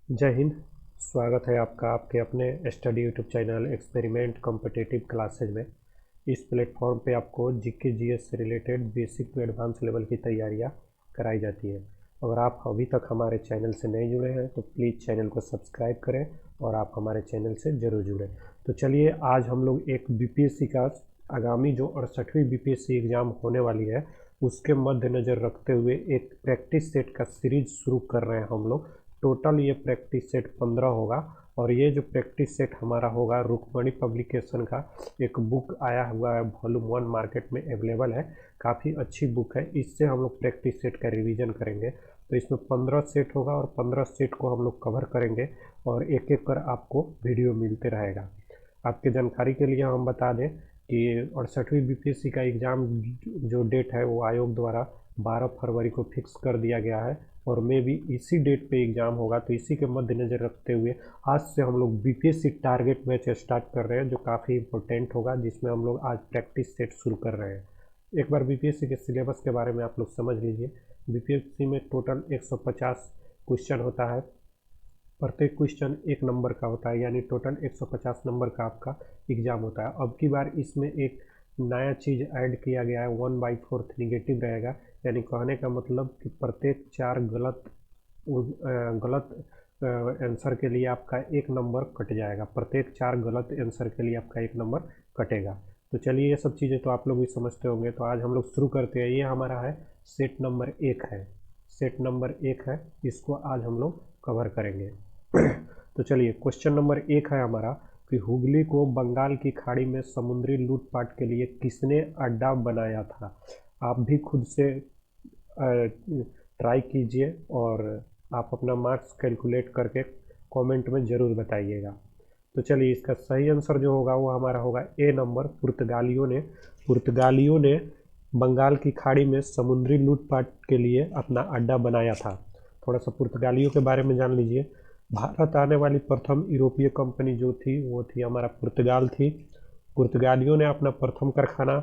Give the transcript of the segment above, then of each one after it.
जय हिंद। स्वागत है आपका आपके अपने study YouTube channel experiment competitive classes में। इस प्लेटफॉर्म पे आपको जीके जीएस से related basic to advance level की तैयारियां कराई जाती है। अगर आप अभी तक हमारे चैनल से नहीं जुड़े हैं तो प्लीज़ चैनल को सब्सक्राइब करें और आप हमारे चैनल से ज़रूर जुड़ें। तो चलिए आज हम लोग एक बीपीएससी का आगामी जो 68वीं बीपीएससी एग्ज़ाम होने वाली है उसके मद्देनज़र रखते हुए एक प्रैक्टिस सेट का सीरीज शुरू कर रहे हैं हम लोग। टोटल ये प्रैक्टिस सेट 15 होगा और ये जो प्रैक्टिस सेट हमारा होगा रुक्मणी पब्लिकेशन का एक बुक आया हुआ है, वॉल्यूम 1 मार्केट में अवेलेबल है। काफ़ी अच्छी बुक है, इससे हम लोग प्रैक्टिस सेट का रिवीजन करेंगे। तो इसमें 15 सेट होगा और 15 सेट को हम लोग कवर करेंगे और एक एक कर आपको वीडियो मिलते रहेगा। आपके जानकारी के लिए हम बता दें कि 68वीं बीपीएससी का एग्ज़ाम जो डेट है वो आयोग द्वारा 12 फरवरी को फिक्स कर दिया गया है और मे भी इसी डेट पे एग्ज़ाम होगा। तो इसी के मद्देनज़र रखते हुए आज से हम लोग बीपीएससी टारगेट मैच स्टार्ट कर रहे हैं जो काफ़ी इंपॉर्टेंट होगा, जिसमें हम लोग आज प्रैक्टिस सेट शुरू कर रहे हैं। एक बार बीपीएससी के सिलेबस के बारे में आप लोग समझ लीजिए। बीपीएससी में टोटल 150 क्वेश्चन होता है, प्रत्येक क्वेश्चन 1 नंबर का होता है, यानी टोटल 150 नंबर का आपका एग्ज़ाम होता है। अब की बार इसमें एक नया चीज़ ऐड किया गया है, 1/4 निगेटिव रहेगा। यानी कहने का मतलब कि प्रत्येक 4 गलत आंसर के लिए आपका 1 नंबर कट जाएगा। प्रत्येक 4 गलत आंसर के लिए आपका 1 नंबर कटेगा। तो चलिए ये सब चीज़ें तो आप लोग भी समझते होंगे। तो आज हम लोग शुरू करते हैं। ये हमारा है सेट नंबर 1 है, सेट नंबर 1 है, इसको आज हम लोग कवर करेंगे। तो चलिए क्वेश्चन नंबर 1 है हमारा कि हुगली को बंगाल की खाड़ी में समुद्री लूटपाट के लिए किसने अड्डा बनाया था। आप भी खुद से ट्राई कीजिए और आप अपना मार्क्स कैलकुलेट करके कमेंट में ज़रूर बताइएगा। तो चलिए इसका सही आंसर जो होगा वो हमारा होगा ए नंबर। पुर्तगालियों ने बंगाल की खाड़ी में समुद्री लूटपाट के लिए अपना अड्डा बनाया था। थोड़ा सा पुर्तगालियों के बारे में जान लीजिए। भारत आने वाली प्रथम यूरोपीय कंपनी जो थी वो थी हमारा पुर्तगाल थी। पुर्तगालियों ने अपना प्रथम कारखाना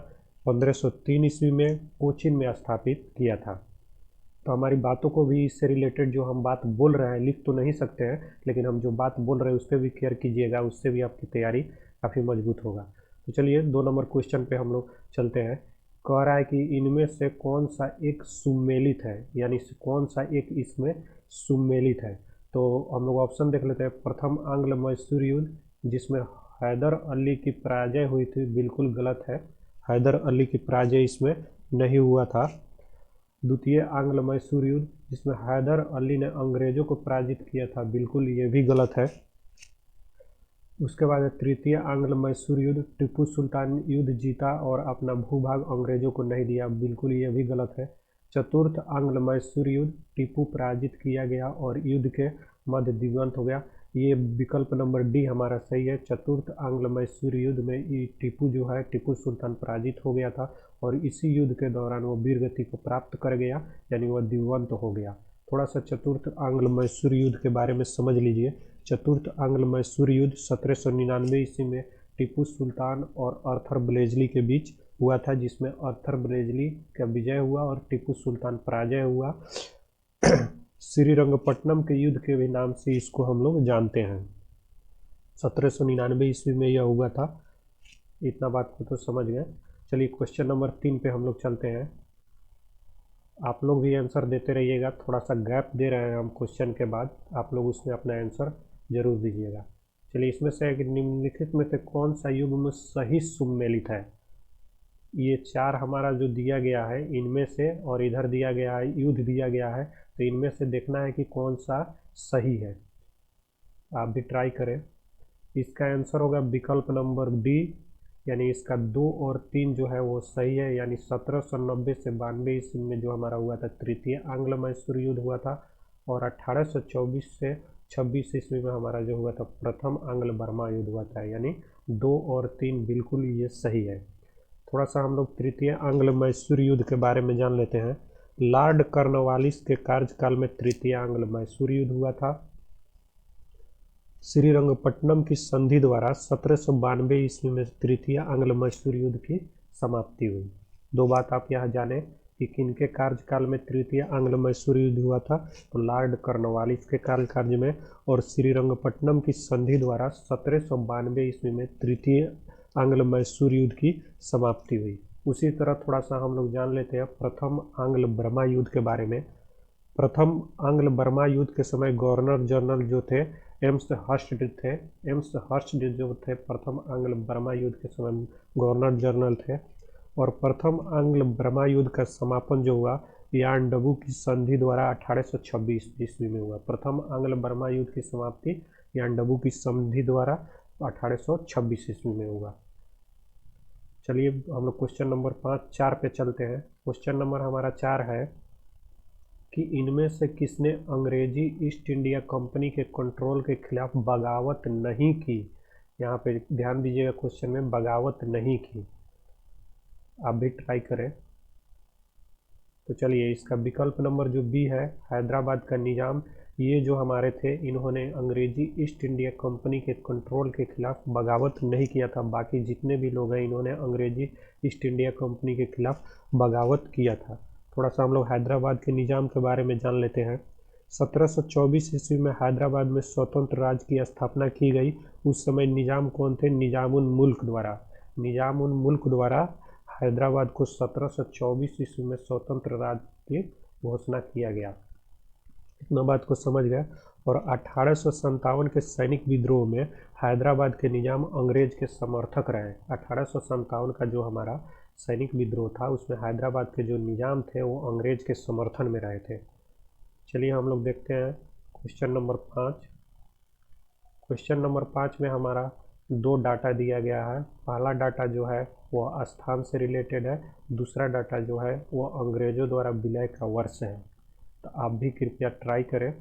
1503 ईस्वी में कोचीन में स्थापित किया था। तो हमारी बातों को भी इससे रिलेटेड जो हम बात बोल रहे हैं, लिख तो नहीं सकते हैं लेकिन हम जो बात बोल रहे हैं उस पर भी केयर कीजिएगा, उससे भी आपकी तैयारी काफ़ी मजबूत होगा। तो चलिए 2 नंबर क्वेश्चन पे हम लोग चलते हैं। कह रहा है कि इनमें से कौन सा एक सुमेलित है, यानी कौन सा एक इसमें सुमेलित है। तो हम लोग ऑप्शन देख लेते हैं। प्रथम आंग्ल मैसूर युद्ध जिसमें हैदर अली की पराजय हुई थी, बिल्कुल गलत है। हैदर अली की पराजय इसमें नहीं हुआ था। द्वितीय आंग्ल मैसूर युद्ध जिसमें हैदर अली ने अंग्रेजों को पराजित किया था, बिल्कुल ये भी गलत है। उसके बाद तृतीय आंग्ल मैसूर युद्ध, टीपू सुल्तान युद्ध जीता और अपना भूभाग अंग्रेजों को नहीं दिया, बिल्कुल ये भी गलत है। चतुर्थ आंग्ल मैसूर युद्ध, टीपू पराजित किया गया और युद्ध के मध्य दिवंत हो गया, ये विकल्प नंबर डी हमारा सही है। चतुर्थ आंग्ल मैसूर युद्ध में टीपू जो है, टीपू सुल्तान पराजित हो गया था और इसी युद्ध के दौरान वो वीरगति को प्राप्त कर गया, यानी वह दिवंत हो गया। थोड़ा सा चतुर्थ आंग्ल मैसूर युद्ध के बारे में समझ लीजिए। चतुर्थ आंग्ल मैसूर युद्ध 1799 ईस्वी में टीपू सुल्तान और आर्थर ब्लेजली के बीच हुआ था, जिसमें आर्थर ब्लेजली का विजय हुआ और टीपू सुल्तान पराजय हुआ। श्रीरंगपट्टनम के युद्ध के भी नाम से इसको हम लोग जानते हैं। 1799 ईस्वी में यह हुआ था। इतना बात को तो समझ गए। चलिए क्वेश्चन नंबर 3 पे हम लोग चलते हैं। आप लोग भी आंसर देते रहिएगा, थोड़ा सा गैप दे रहे हैं हम क्वेश्चन के बाद, आप लोग उसमें अपना आंसर जरूर दीजिएगा। चलिए इसमें से निम्नलिखित में से कौन सा युग्म सही सुमेलित है। ये 4 हमारा जो दिया गया है इनमें से, और इधर दिया गया है युद्ध दिया गया है, तो इनमें से देखना है कि कौन सा सही है। आप भी ट्राई करें। इसका आंसर होगा विकल्प नंबर डी, यानी इसका 2 और 3 जो है वो सही है। यानी 1790 से 92 ईस्वी में जो हमारा हुआ था तृतीय आंग्ल मैसूर युद्ध हुआ था और 1824 से 26 ईस्वी में हमारा जो हुआ था प्रथम आंग्ल बर्मा युद्ध हुआ था, यानी 2 और 3 बिल्कुल ये सही है। थोड़ा सा हम लोग तृतीय आंग्ल मैसूर युद्ध के बारे में जान लेते हैं। लॉर्ड कॉर्नवालिस के कार्यकाल में तृतीय आंग्ल मैसूर युद्ध हुआ था। श्रीरंगपट्टनम की संधि द्वारा 1792 ईस्वी में तृतीय आंग्ल मैसूर युद्ध की समाप्ति हुई। 2 बात आप यहाँ जानें कि किनके कार्यकाल में तृतीय आंग्ल मैसूर युद्ध हुआ था, तो लॉर्ड कॉर्नवालिस के कार्यकाल में। और श्रीरंगपट्टनम की संधि द्वारा 1792 ईस्वी में तृतीय आंग्ल मैसूर युद्ध की समाप्ति हुई। उसी तरह थोड़ा सा हम लोग जान लेते हैं प्रथम आंग्ल बर्मा युद्ध के बारे में। प्रथम आंग्ल बर्मा युद्ध के समय गवर्नर जनरल जो थे एम्स हर्स्ट जो थे प्रथम आंग्ल बर्मा युद्ध के समय गवर्नर जनरल थे। और प्रथम आंग्ल बर्मा युद्ध का समापन जो हुआ यानडबू की संधि द्वारा 1826 ईस्वी में हुआ। प्रथम आंग्ल बर्मा युद्ध की समाप्ति यानडबू की संधि द्वारा 1826 ईस्वी में हुआ। चलिए हम लोग क्वेश्चन नंबर 4 पे चलते हैं। क्वेश्चन नंबर हमारा 4 है कि इनमें से किसने अंग्रेजी ईस्ट इंडिया कंपनी के कंट्रोल के खिलाफ बगावत नहीं की। यहाँ पे ध्यान दीजिएगा, क्वेश्चन में बगावत नहीं की। आप भी ट्राई करें। तो चलिए इसका विकल्प नंबर जो बी है, हैदराबाद का निजाम, ये जो हमारे थे इन्होंने अंग्रेजी ईस्ट इंडिया कंपनी के कंट्रोल के खिलाफ बगावत नहीं किया था। बाकी जितने भी लोग हैं इन्होंने अंग्रेजी ईस्ट इंडिया कंपनी के खिलाफ बगावत किया था। थोड़ा सा हम लोग हैदराबाद के निजाम के बारे में जान लेते हैं। 1724 ईस्वी में हैदराबाद में स्वतंत्र राज्य की स्थापना की गई। उस समय निजाम कौन थे? निजाम उन मुल्क द्वारा हैदराबाद को 1724 ईस्वी में स्वतंत्र राज्य की घोषणा किया गया। इतना बात को समझ गए। और 1857 के सैनिक विद्रोह में हैदराबाद के निजाम अंग्रेज के समर्थक रहे। 1857 का जो हमारा सैनिक विद्रोह था उसमें हैदराबाद के जो निजाम थे वो अंग्रेज के समर्थन में रहे थे। चलिए हम लोग देखते हैं क्वेश्चन नंबर 5। क्वेश्चन नंबर 5 में हमारा 2 डाटा दिया गया है। पहला डाटा जो है वो स्थान से रिलेटेड है, दूसरा डाटा जो है वो अंग्रेजों द्वारा विलय का वर्ष है। तो आप भी कृपया ट्राई करें।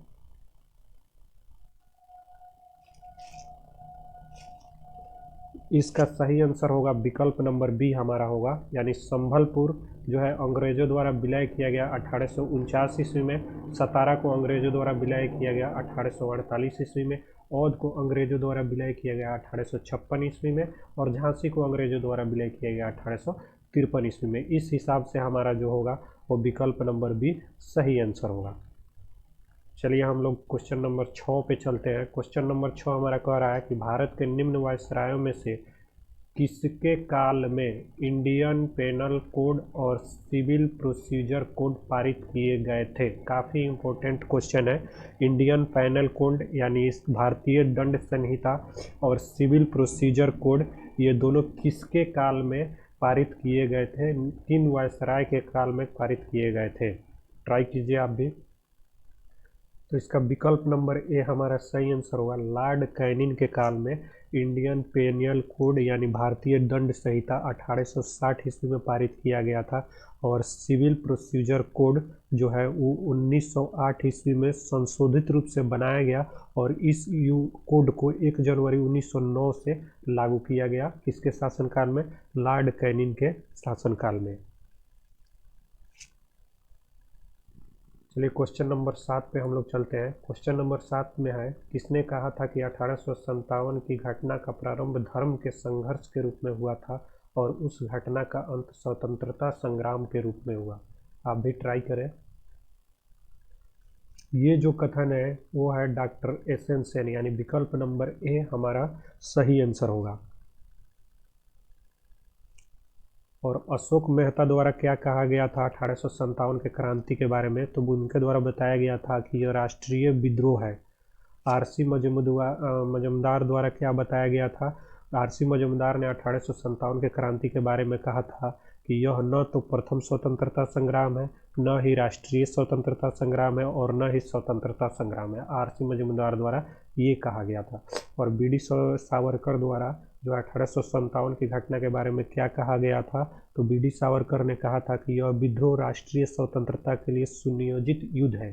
इसका सही आंसर होगा विकल्प नंबर बी हमारा होगा, यानी संभलपुर जो है अंग्रेजों द्वारा विलय किया गया 1849 ईस्वी में। सतारा को अंग्रेजों द्वारा विलय किया गया 1848 ईस्वी में। औध को अंग्रेजों द्वारा विलय किया गया 1856 ईस्वी में। और झांसी को अंग्रेजों द्वारा विलय किया गया 1853 ईस्वी में। इस हिसाब से हमारा जो होगा वो विकल्प नंबर बी सही आंसर होगा। चलिए हम लोग क्वेश्चन नंबर 6 पे चलते हैं। क्वेश्चन नंबर 6 हमारा कह रहा है कि भारत के निम्न वायसरायों में से किसके काल में इंडियन पेनल कोड और सिविल प्रोसीजर कोड पारित किए गए थे। काफ़ी इम्पोर्टेंट क्वेश्चन है। इंडियन पेनल कोड यानी भारतीय दंड संहिता और सिविल प्रोसीजर कोड, ये दोनों किसके काल में पारित किए गए थे? किन वायसराय के काल में पारित किए गए थे? ट्राई कीजिए आप भी। तो इसका विकल्प नंबर ए हमारा सही आंसर होगा। लॉर्ड कैनिंग के काल में इंडियन पेनियल कोड यानी भारतीय दंड संहिता 1860 ईस्वी में पारित किया गया था। और सिविल प्रोसीजर कोड जो है वो 1908 ईस्वी में संशोधित रूप से बनाया गया। और इस कोड को 1 जनवरी 1909 से लागू किया गया। किसके शासनकाल में? लॉर्ड कैनिंग के शासनकाल में। चलिए क्वेश्चन नंबर 7 पे हम लोग चलते हैं। क्वेश्चन नंबर 7 में है, किसने कहा था कि 1857 की घटना का प्रारंभ धर्म के संघर्ष के रूप में हुआ था और उस घटना का अंत स्वतंत्रता संग्राम के रूप में हुआ? आप भी ट्राई करें। ये जो कथन है वो है डॉक्टर एस.एन. सेन, यानी विकल्प नंबर ए हमारा सही आंसर होगा। और अशोक मेहता द्वारा क्या कहा गया था 1857 के क्रांति के बारे में? तो उनके द्वारा बताया गया था कि यह राष्ट्रीय विद्रोह है। आरसी मजूमदार द्वारा क्या बताया गया था? आरसी मजूमदार ने 1857 के क्रांति के बारे में कहा था कि यह न तो प्रथम स्वतंत्रता संग्राम है, न ही राष्ट्रीय स्वतंत्रता संग्राम है और न ही स्वतंत्रता संग्राम है। आरसी मजूमदार द्वारा ये कहा गया था। और बी.डी. सावरकर द्वारा जो 1857 की घटना के बारे में क्या कहा गया था? तो बी.डी. सावरकर ने कहा था कि यह विद्रोह राष्ट्रीय स्वतंत्रता के लिए सुनियोजित युद्ध है।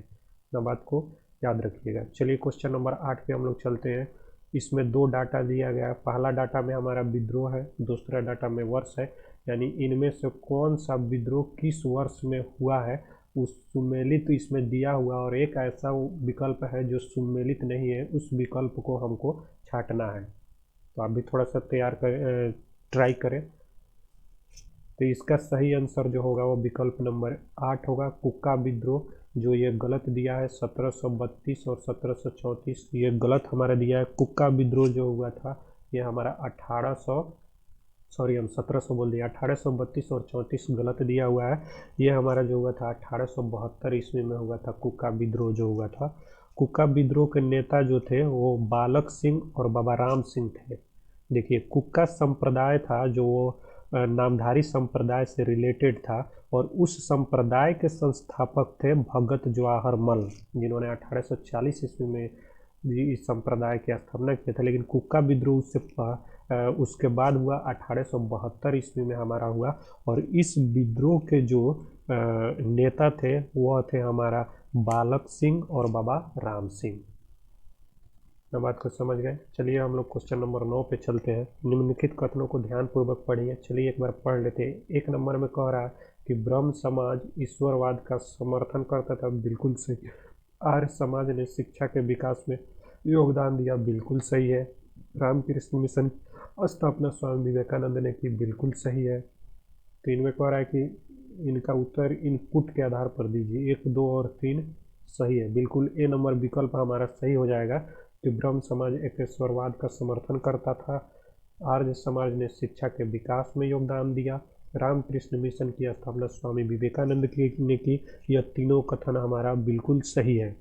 ना बात को याद रखिएगा। चलिए क्वेश्चन नंबर 8 पे हम लोग चलते हैं। इसमें 2 डाटा दिया गया है। पहला डाटा में हमारा विद्रोह है, दूसरा डाटा में वर्ष है। यानी इनमें से कौन सा विद्रोह किस वर्ष में हुआ है उस सुमेलित इसमें दिया हुआ, और एक ऐसा विकल्प है जो सुमेलित नहीं है, उस विकल्प को हमको छांटना है। तो आप भी थोड़ा सा ट्राई करें। तो इसका सही आंसर जो होगा वो विकल्प नंबर 8 होगा, कुक्का विद्रोह। जो ये गलत दिया है 1732 और 1734, ये गलत हमारा दिया है। कुक्का विद्रोह जो हुआ था ये हमारा 1800, सॉरी हम 1700 बोल दिया, 1832 और 34 गलत दिया हुआ है। ये हमारा जो हुआ था 1872 ईस्वी में हुआ था कुक्का विद्रोह जो हुआ था। कुक्का विद्रोह के नेता जो थे वो बालक सिंह और बाबा राम सिंह थे। देखिए कुक्का संप्रदाय था जो नामधारी संप्रदाय से रिलेटेड था, और उस संप्रदाय के संस्थापक थे भगत जवाहर मल, जिन्होंने 1840 ईस्वी में इस संप्रदाय की स्थापना किया था। लेकिन कुक्का विद्रोह उसके बाद हुआ 1872 ईस्वी में हमारा हुआ, और इस विद्रोह के जो नेता थे वह थे हमारा बालक सिंह और बाबा राम सिंह। बात को समझ गए। चलिए हम लोग क्वेश्चन नंबर 9 पे चलते हैं। निम्नलिखित कथनों को ध्यानपूर्वक पढ़िए। चलिए एक बार पढ़ लेते हैं। एक नंबर में कह रहा है कि ब्रह्म समाज ईश्वरवाद का समर्थन करता था, बिल्कुल सही। आर्य समाज ने शिक्षा के विकास में योगदान दिया, बिल्कुल सही है। रामकृष्ण मिशन स्थापना स्वामी विवेकानंद ने की, बिल्कुल सही है। तो इनमें कह रहा है कि इनका उत्तर इनपुट के आधार पर दीजिए, 1, 2 और 3 सही है, बिल्कुल ए नंबर विकल्प हमारा सही हो जाएगा। कि ब्रह्म समाज एकेश्वरवाद का समर्थन करता था, आर्य समाज ने शिक्षा के विकास में योगदान दिया, रामकृष्ण मिशन की स्थापना स्वामी विवेकानंद ने की। यह तीनों कथन हमारा बिल्कुल सही है।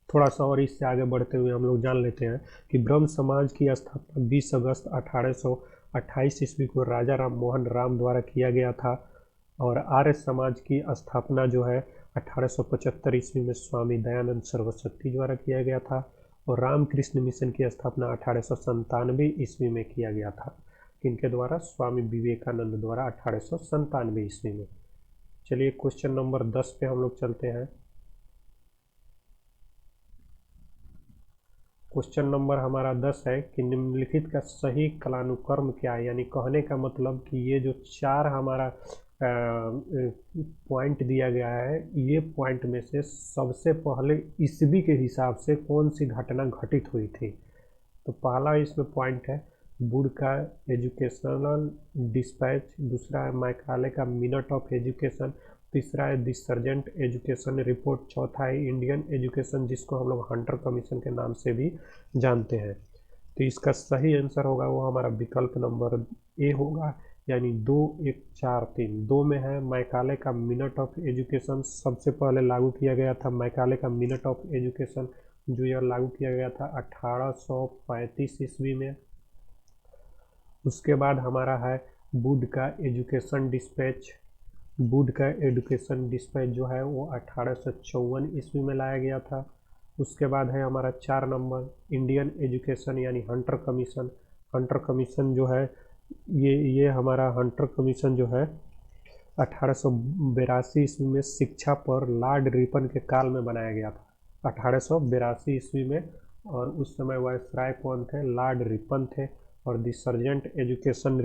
थोड़ा सा और इससे आगे बढ़ते हुए हम लोग जान लेते हैं कि ब्रह्म समाज की स्थापना 20 अगस्त 1828 ईस्वी को राजा राम मोहन राम द्वारा किया गया था, और आर्य समाज की स्थापना जो है 1875 ईस्वी में स्वामी दयानंद सरस्वती द्वारा किया गया था, और रामकृष्ण मिशन की स्थापना 1897 ईस्वी में किया गया था। किनके द्वारा? स्वामी विवेकानंद द्वारा 1897 ईस्वी में। चलिए क्वेश्चन नंबर 10 पे हम लोग चलते हैं। क्वेश्चन नंबर हमारा 10 है कि निम्नलिखित का सही कालानुक्रम क्या है। यानी कहने का मतलब कि ये जो 4 हमारा पॉइंट दिया गया है, ये पॉइंट में से सबसे पहले ईस्वी के हिसाब से कौन सी घटना घटित हुई थी। तो पहला इसमें पॉइंट है वुड का एजुकेशनल डिस्पैच, दूसरा है मैकाले का मिनट ऑफ एजुकेशन, तीसरा है द सर्जेंट एजुकेशन रिपोर्ट, चौथा है इंडियन एजुकेशन, जिसको हम लोग हंटर कमीशन के नाम से भी जानते हैं। तो इसका सही आंसर होगा वो हमारा विकल्प नंबर ए होगा, यानी 2, 1, 4, 3। 2 में है मैकाले का मिनट ऑफ एजुकेशन, सबसे पहले लागू किया गया था मैकाले का मिनट ऑफ एजुकेशन, जो यह लागू किया गया था 1835 ईस्वी में। उसके बाद हमारा है वुड का एजुकेशन डिस्पैच। वुड का एजुकेशन डिस्पैच जो है वो 1854 ईस्वी में लाया गया था। उसके बाद है हमारा 4 नंबर इंडियन एजुकेशन यानी हंटर कमीशन। हंटर कमीशन जो है ये हमारा हंटर कमीशन जो है 1882 ईस्वी में शिक्षा पर लॉर्ड रिपन के काल में बनाया गया था, 1882 ईस्वी में। और उस समय वायसराय कौन थे? लॉर्ड रिपन थे। और द सर्जेंट एजुकेशन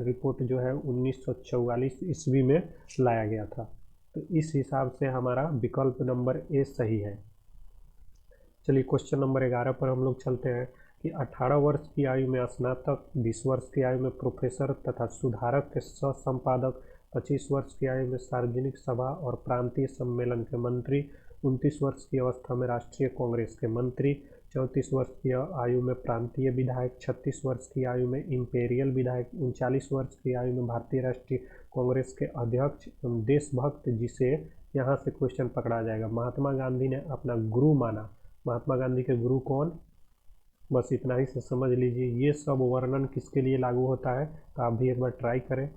रिपोर्ट जो है 1944 ईस्वी में लाया गया था। तो इस हिसाब से हमारा विकल्प नंबर ए सही है। चलिए क्वेश्चन नंबर 11 पर हम लोग चलते हैं कि 18 वर्ष की आयु में स्नातक, 20 वर्ष की आयु में प्रोफेसर तथा सुधारक के सह संपादक, 25 वर्ष की आयु में सार्वजनिक सभा और प्रांतीय सम्मेलन के मंत्री, 29 वर्ष की अवस्था में राष्ट्रीय कांग्रेस के मंत्री, 34 वर्ष की आयु में प्रांतीय विधायक, 36 वर्ष की आयु में इंपेरियल विधायक, 39 वर्ष की आयु में भारतीय राष्ट्रीय कांग्रेस के अध्यक्ष एवं देशभक्त, जिसे यहाँ से क्वेश्चन पकड़ा जाएगा महात्मा गांधी ने अपना गुरु माना। महात्मा गांधी के गुरु कौन? बस इतना ही से समझ लीजिए। ये सब वर्णन किसके लिए लागू होता है, तो आप भी एक बार ट्राई करें।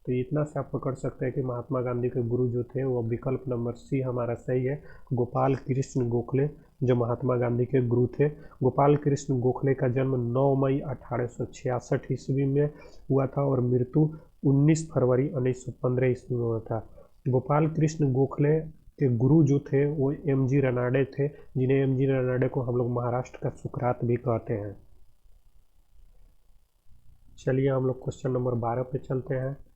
तो इतना से आप पकड़ सकते हैं कि महात्मा गांधी के गुरु जो थे वो विकल्प नंबर सी हमारा सही है, गोपाल कृष्ण गोखले, जो महात्मा गांधी के गुरु थे। गोपाल कृष्ण गोखले का जन्म 9 मई 1866 ईस्वी में हुआ था और मृत्यु 19 फरवरी 1915 ईस्वी में हुआ था। गोपाल कृष्ण गोखले के गुरु जो थे वो एम.जी. रनाडे थे, जिन्हें एम.जी. रनाडे को हम लोग महाराष्ट्र का सुकरात भी कहते हैं। चलिए हम लोग क्वेश्चन नंबर 12 पे चलते हैं।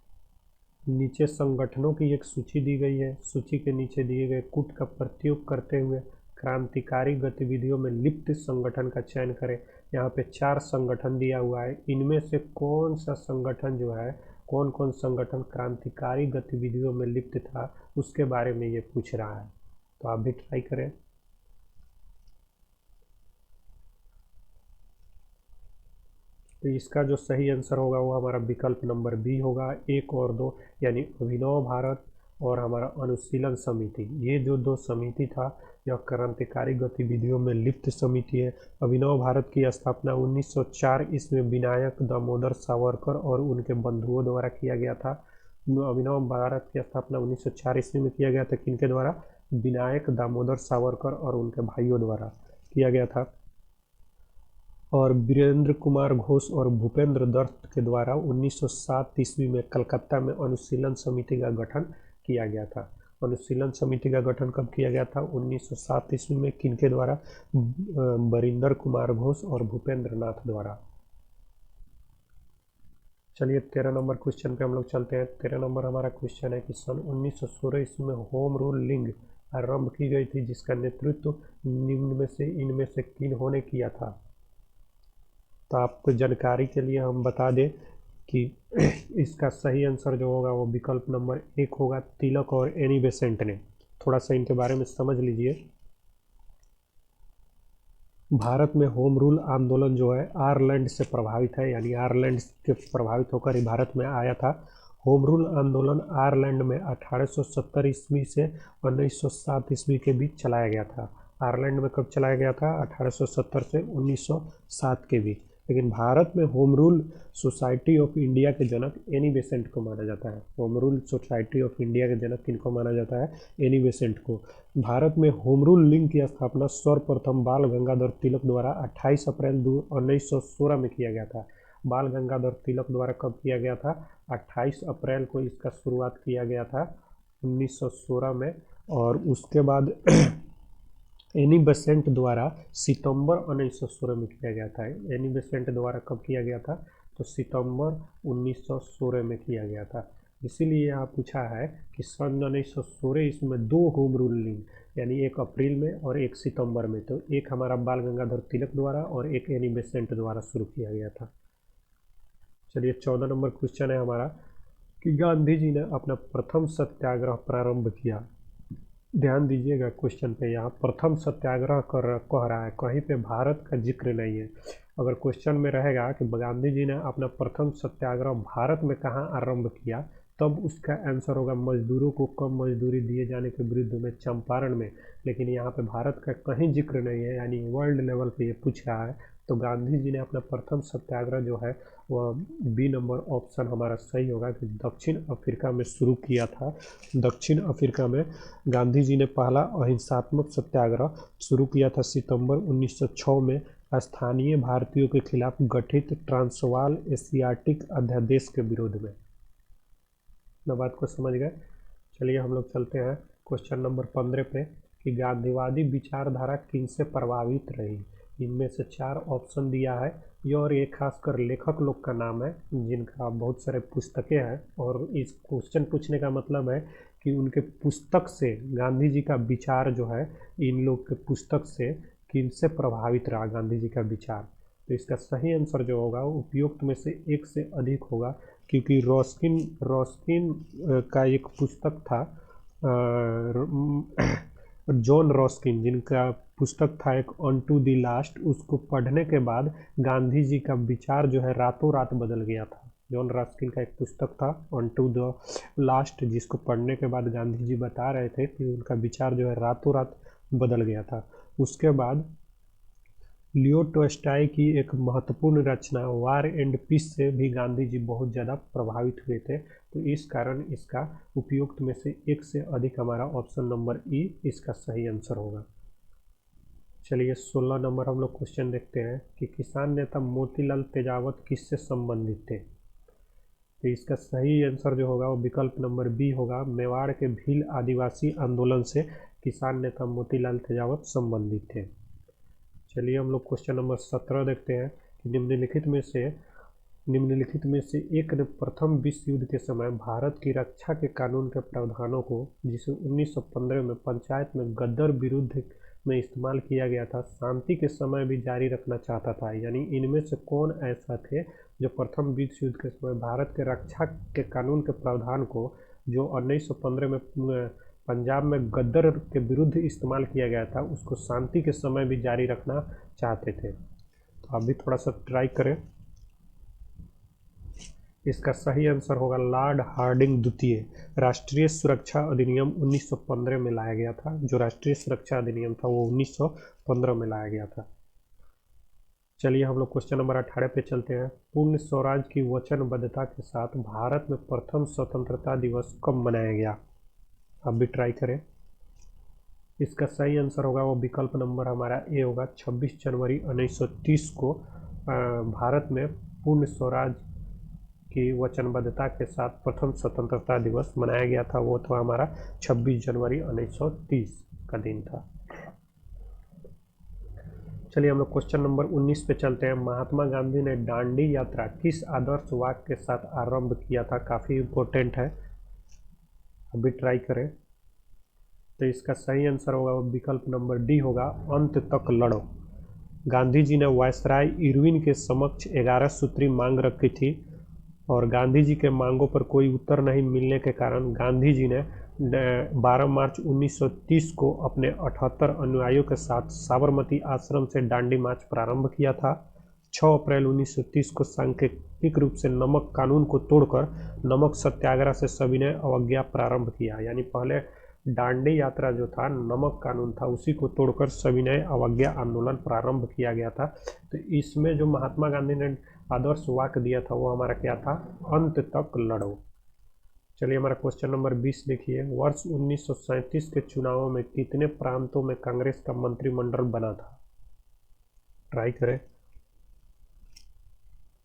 नीचे संगठनों की एक सूची दी गई है। सूची के नीचे दिए गए कूट का प्रयोग करते हुए क्रांतिकारी गतिविधियों में लिप्त संगठन का चयन करें। यहाँ पे 4 संगठन दिया हुआ है, इनमें से कौन सा संगठन जो है, कौन कौन संगठन क्रांतिकारी गतिविधियों में लिप्त था, उसके बारे में ये पूछ रहा है। तो आप भी ट्राई करें। तो इसका जो सही आंसर होगा वो हमारा विकल्प नंबर बी होगा, 1 और 2, यानी अभिनव भारत और हमारा अनुशीलन समिति। ये जो दो समिति था यह क्रांतिकारी गतिविधियों में लिप्त समिति है। अभिनव भारत की स्थापना 1904 ईस्वी में विनायक दामोदर सावरकर और उनके बंधुओं द्वारा किया गया था। अभिनव भारत की स्थापना 1904 ईस्वी में किया गया था, किनके द्वारा? विनायक दामोदर सावरकर और उनके भाइयों द्वारा किया गया था। और वीरेंद्र कुमार घोष और भूपेंद्र दत्त के द्वारा 1907 ईस्वी में कलकत्ता में अनुशीलन समिति का गठन किया गया था। अनुशीलन समिति का गठन कब किया गया था? 1907 ईस्वी में, किनके द्वारा? वीरेंद्र कुमार घोष और भूपेंद्र नाथ द्वारा। चलिए 13 नंबर क्वेश्चन पे हम लोग चलते हैं। 13 नंबर हमारा क्वेश्चन है कि सन 1916 ईस्वी में होम रूल लीग आरंभ की गई थी, जिसका नेतृत्व निम्न में से इनमें से किन्होंने किया था? तो आपको जानकारी के लिए हम बता दें कि इसका सही आंसर जो होगा वो विकल्प नंबर 1 होगा, तिलक और एनी बेसेंट ने। थोड़ा सा इनके बारे में समझ लीजिए। भारत में होम रूल आंदोलन जो है आयरलैंड से प्रभावित है, यानी आयरलैंड के प्रभावित होकर ही भारत में आया था। होम रूल आंदोलन आयरलैंड में 1870 ईस्वी से 1907 ईस्वी के बीच चलाया गया था। आयरलैंड में कब चलाया गया था? 1870 से 1907 के बीच। लेकिन भारत में home rule society of India के जनक एनी बेसेंट को माना जाता है। Home rule society of India के जनक किनको माना जाता है? एनी बेसेंट को। भारत में होम रूल लीग की स्थापना सर्वप्रथम बाल गंगाधर तिलक द्वारा 28 अप्रैल 1916 में किया गया था। बाल गंगाधर तिलक द्वारा कब किया गया था? 28 अप्रैल को इसका शुरुआत किया गया था 1916 में। और उसके बाद एनी बेसेंट द्वारा सितंबर 1916 में किया गया था। एनी बेसेंट द्वारा कब किया गया था? तो सितंबर 1916 में किया गया था। इसीलिए यहाँ पूछा है कि सन 1916 इसमें 2 होम रूल लीग, यानी 1 अप्रैल में और 1 सितंबर में। तो एक हमारा बाल गंगाधर तिलक द्वारा और एक एनी बेसेंट द्वारा शुरू किया गया था। चलिए 14 नंबर क्वेश्चन है हमारा कि गांधी जी ने अपना प्रथम सत्याग्रह प्रारंभ किया। ध्यान दीजिएगा क्वेश्चन पे, यहाँ प्रथम सत्याग्रह कह रहा है, कहीं पे भारत का जिक्र नहीं है। अगर क्वेश्चन में रहेगा कि गांधी जी ने अपना प्रथम सत्याग्रह भारत में कहाँ आरंभ किया, तब उसका आंसर होगा मजदूरों को कम मजदूरी दिए जाने के विरुद्ध में, चंपारण में। लेकिन यहाँ पे भारत का कहीं जिक्र नहीं है, यानी वर्ल्ड लेवल पे ये पूछ रहा है। तो गांधी जी ने अपना प्रथम सत्याग्रह जो है वह बी नंबर ऑप्शन हमारा सही होगा कि दक्षिण अफ्रीका में शुरू किया था। दक्षिण अफ्रीका में गांधी जी ने पहला अहिंसात्मक सत्याग्रह शुरू किया था सितंबर 1906 में स्थानीय भारतीयों के खिलाफ गठित ट्रांसवाल एशियाटिक अध्यादेश के विरोध में। ना बात को समझ गए। चलिए हम लोग चलते हैं क्वेश्चन नंबर 15 पे कि गांधीवादी विचारधारा किनसे प्रभावित रही। इनमें से 4 ऑप्शन दिया है ये, और ये खासकर लेखक लोग का नाम है जिनका बहुत सारे पुस्तकें हैं। और इस क्वेश्चन पूछने का मतलब है कि उनके पुस्तक से गांधी जी का विचार जो है, इन लोग के पुस्तक से किनसे प्रभावित रहा गांधी जी का विचार। तो इसका सही आंसर जो होगा वो उपयुक्त में से 1 से अधिक होगा, क्योंकि रॉस्किन का एक पुस्तक था, जॉन रॉस्किन, जिनका पुस्तक था एक ऑन टू दी लास्ट, उसको पढ़ने के बाद गांधी जी का विचार जो है रातों रात बदल गया था। जॉन रॉस्किन का एक पुस्तक था ऑन टू द लास्ट, जिसको पढ़ने के बाद गांधी जी बता रहे थे कि उनका विचार जो है रातों रात बदल गया था। उसके बाद लियो टॉल्स्टॉय की एक महत्वपूर्ण रचना वार एंड पीस से भी गांधी जी बहुत ज़्यादा प्रभावित हुए थे। तो इस कारण इसका उपयुक्त में से 1 से अधिक हमारा ऑप्शन नंबर ई इसका सही आंसर होगा। चलिए 16 नंबर हम लोग क्वेश्चन देखते हैं कि किसान नेता मोतीलाल तेजावत किससे संबंधित थे। तो इसका सही आंसर जो होगा वो विकल्प नंबर बी होगा, मेवाड़ के भील आदिवासी आंदोलन से किसान नेता मोतीलाल तेजावत संबंधित थे। चलिए हम लोग क्वेश्चन नंबर 17 देखते हैं कि निम्नलिखित में से एक ने प्रथम विश्व युद्ध के समय भारत की रक्षा के कानून के प्रावधानों को, जिसे 1915 में पंचायत में गद्दार विरुद्ध में इस्तेमाल किया गया था, शांति के समय भी जारी रखना चाहता था। यानी इनमें से कौन ऐसा थे जो प्रथम विश्व युद्ध के समय भारत के रक्षा के कानून के प्रावधान को, जो 1915 में पंजाब में गद्दर के विरुद्ध इस्तेमाल किया गया था, उसको शांति के समय भी जारी रखना चाहते थे। तो आप भी थोड़ा सा ट्राई करें। इसका सही आंसर होगा लॉर्ड हार्डिंग द्वितीय। राष्ट्रीय सुरक्षा अधिनियम 1915 में लाया गया था। जो राष्ट्रीय सुरक्षा अधिनियम था वो 1915 में लाया गया था। चलिए हम लोग क्वेश्चन नंबर 18 पे चलते हैं। पूर्ण स्वराज की वचनबद्धता के साथ भारत में प्रथम स्वतंत्रता दिवस कब मनाया गया? आप भी ट्राई करें। इसका सही आंसर होगा वो विकल्प नंबर हमारा ए होगा, 26 जनवरी 1930 को भारत में पूर्ण स्वराज की वचनबद्धता के साथ प्रथम स्वतंत्रता दिवस मनाया गया था। वो तो हमारा 26 जनवरी 1930 का दिन था। चलिए हम लोग क्वेश्चन नंबर 19 पे चलते हैं। महात्मा गांधी ने दांडी यात्रा किस आदर्श वाक्य के साथ आरंभ किया था? काफ़ी इम्पोर्टेंट है, अभी ट्राई करें। तो इसका सही आंसर होगा वो विकल्प नंबर डी होगा, अंत तक लड़ो। गांधी जी ने वायसराय इरविन के समक्ष 11 सूत्री मांग रखी थी और गांधी जी के मांगों पर कोई उत्तर नहीं मिलने के कारण गांधी जी ने 12 मार्च 1930 को अपने 78 अनुयायियों के साथ साबरमती आश्रम से दांडी मार्च प्रारंभ किया था। 6 अप्रैल 1930 को सांकेतिक रूप से नमक कानून को तोड़कर नमक सत्याग्रह से सभी ने अवज्ञा प्रारंभ किया। यानी पहले दांडी यात्रा जो था, नमक कानून था, उसी को तोड़कर सभी ने अवज्ञा आंदोलन प्रारंभ किया गया था। तो इसमें जो महात्मा गांधी ने आदर्श वाक्य दिया था वो हमारा क्या था? अंत तक लड़ो। चलिए हमारा क्वेश्चन नंबर 20 देखिए। वर्ष 1937 के चुनावों में कितने प्रांतों में कांग्रेस का मंत्रिमंडल बना था? ट्राई करें।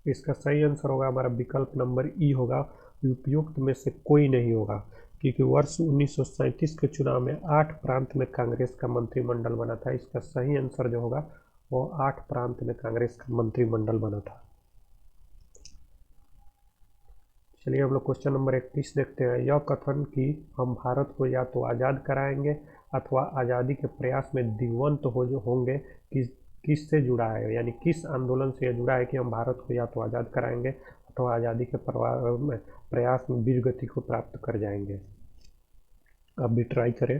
इसका सही आंसर होगा हमारा विकल्प नंबर ई होगा, उपयुक्त में से कोई नहीं होगा, क्योंकि वर्ष 1937 के चुनाव में 8 प्रांत में कांग्रेस का मंत्रिमंडल बना था। इसका सही आंसर जो होगा वो 8 प्रांत में कांग्रेस का मंत्रिमंडल बना था। चलिए हम लोग क्वेश्चन नंबर 31 देखते हैं। यह कथन कि हम भारत को या तो आज़ाद कराएंगे अथवा आज़ादी के प्रयास में दिग्वंत होंगे किससे जुड़ा है? यानी किस आंदोलन से यह जुड़ा है कि हम भारत को या तो आज़ाद कराएंगे अथवा आज़ादी के प्रयास में वीर गति को प्राप्त कर जाएंगे? अब भी ट्राई करें।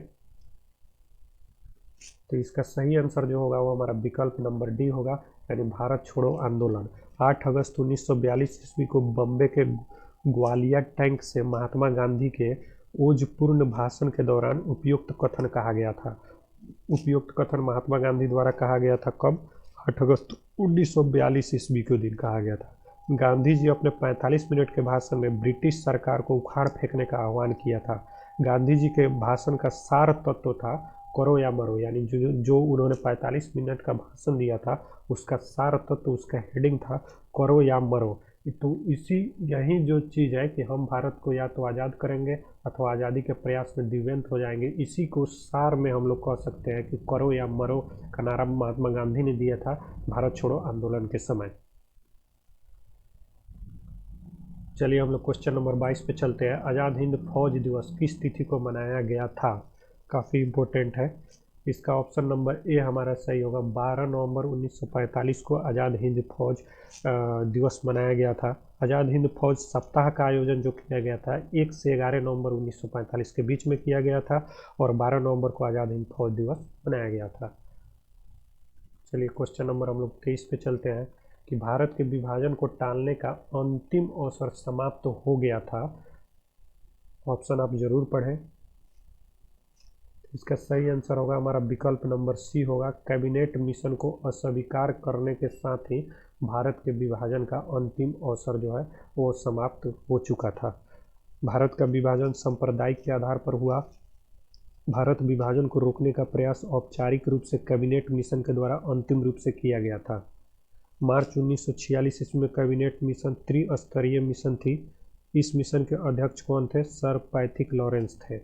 तो इसका सही आंसर जो होगा वो हमारा विकल्प नंबर डी होगा, यानी भारत छोड़ो आंदोलन। 8 अगस्त 1942 ईस्वी को बम्बे के ग्वालियर टैंक से महात्मा गांधी के ओजपूर्ण भाषण के दौरान उपयुक्त कथन कहा गया था। उपयुक्त कथन महात्मा गांधी द्वारा कहा गया था कब? 8 अगस्त 1942 ईस्वी के दिन कहा गया था। गांधी जी अपने 45 मिनट के भाषण में ब्रिटिश सरकार को उखाड़ फेंकने का आह्वान किया था। गांधी जी के भाषण का सार तत्व था करो या मरो। यानी जो उन्होंने 45 मिनट का भाषण दिया था उसका सार तत्व, उसका हेडिंग था करो या मरो। तो यही जो चीज़ है कि हम भारत को या तो आज़ाद करेंगे अथवा आज़ादी के प्रयास में दिव्यंत हो जाएंगे, इसी को सार में हम लोग कह सकते हैं कि करो या मरो का नारा महात्मा गांधी ने दिया था भारत छोड़ो आंदोलन के समय। चलिए हम लोग क्वेश्चन नंबर 22 पे चलते हैं। आज़ाद हिंद फौज दिवस किस तिथि को मनाया गया था? काफ़ी इम्पोर्टेंट है। इसका ऑप्शन नंबर ए हमारा सही होगा, 12 नवंबर 1945 को आज़ाद हिंद फौज दिवस मनाया गया था। आज़ाद हिंद फौज सप्ताह का आयोजन जो किया गया था 1 से 11 नवंबर 1945 के बीच में किया गया था और 12 नवंबर को आज़ाद हिंद फौज दिवस मनाया गया था। चलिए क्वेश्चन नंबर हम लोग 23 पे चलते हैं कि भारत के विभाजन को टालने का अंतिम अवसर समाप्त हो गया था। ऑप्शन आप जरूर पढ़ें। इसका सही आंसर होगा हमारा विकल्प नंबर सी होगा, कैबिनेट मिशन को अस्वीकार करने के साथ ही भारत के विभाजन का अंतिम अवसर जो है वो समाप्त हो चुका था। भारत का विभाजन सांप्रदायिक के आधार पर हुआ। भारत विभाजन को रोकने का प्रयास औपचारिक रूप से कैबिनेट मिशन के द्वारा अंतिम रूप से किया गया था। मार्च 1946 ईस्वी में कैबिनेट मिशन त्रिस्तरीय मिशन थी। इस मिशन के अध्यक्ष कौन थे? सर पैथिक लॉरेंस थे।